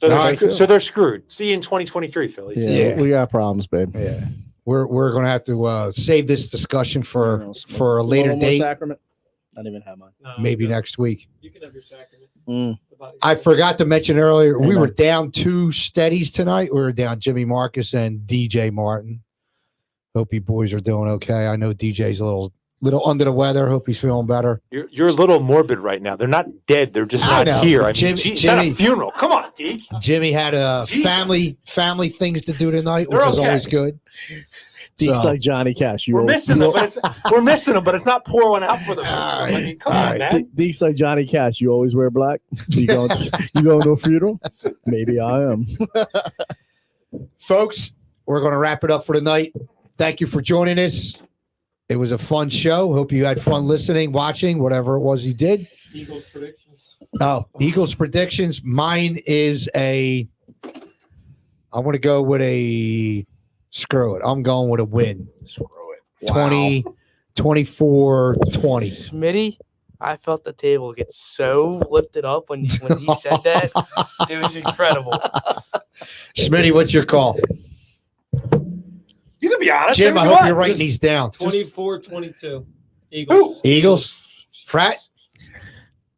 So they're screwed. See you in 2023, Phillies. Yeah, we got problems, babe. Yeah, we're gonna have to save this discussion for a later date. Sacrament. I didn't even have mine. No, maybe next week. You can have your sacrament. I forgot to mention earlier, we were down 2 steadies tonight. We were down Jimmy Marcus and DJ Martin. Hope you boys are doing okay. I know DJ's a little under the weather. Hope he's feeling better. You're a little morbid right now. They're not dead. They're just not here. I mean, it's not a funeral. Come on, Deke. Jimmy had a family things to do tonight, which is always good. Deke's like Johnny Cash. We're missing him, but it's not pouring out for them. I mean, come on, man. Deke's like Johnny Cash. You always wear black. You going to a funeral? Maybe I am. Folks, we're going to wrap it up for tonight. Thank you for joining us. It was a fun show. Hope you had fun listening, watching, whatever it was you did. Eagles predictions. Oh, Eagles predictions. Mine is I want to go with screw it. I'm going with a win. Screw it. 20, 24-20. Smitty, I felt the table get so lifted up when he said that. It was incredible. Smitty, what's your call? You can be honest. Jim, I hope you're writing these down. 24-22. Eagles. Who? Eagles. Frat?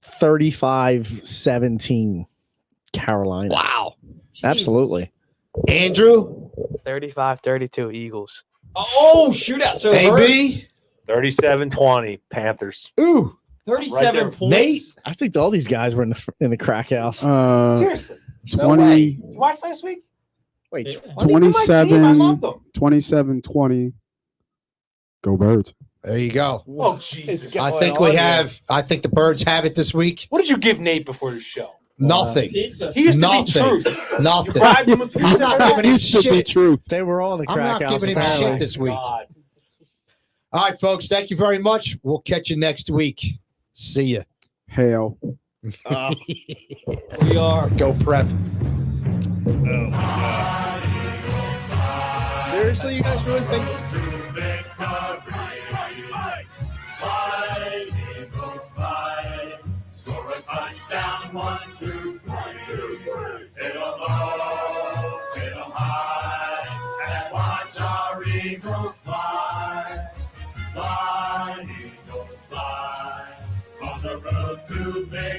35-17. Carolina. Wow. Jesus. Absolutely. Andrew? 35-32 Eagles. Oh, shootout. So AB? 37-20 Panthers. Ooh. 37 points. Nate? I think all these guys were in the crack house. Seriously. 20. You watched last week? Wait, Yeah. 27-20. Go Birds. There you go. Oh, Jesus. I think the Birds have it this week. What did you give Nate before the show? Nothing. Pizza. He used Nothing. to be truth. Nothing. You bribed him with I'm pizza. not giving him Used to be shit. truth. they were all in the I'm crack not house. giving him apparently. shit this week. God. All right, folks. Thank you very much. We'll catch you next week. See ya. Hell. We are. Go prep. Seriously, you guys really think? Score a touchdown, 1, 2, 3. Hit 'em low, hit 'em high, and watch our Eagles fly. Fly, Eagles fly, on the road to victory.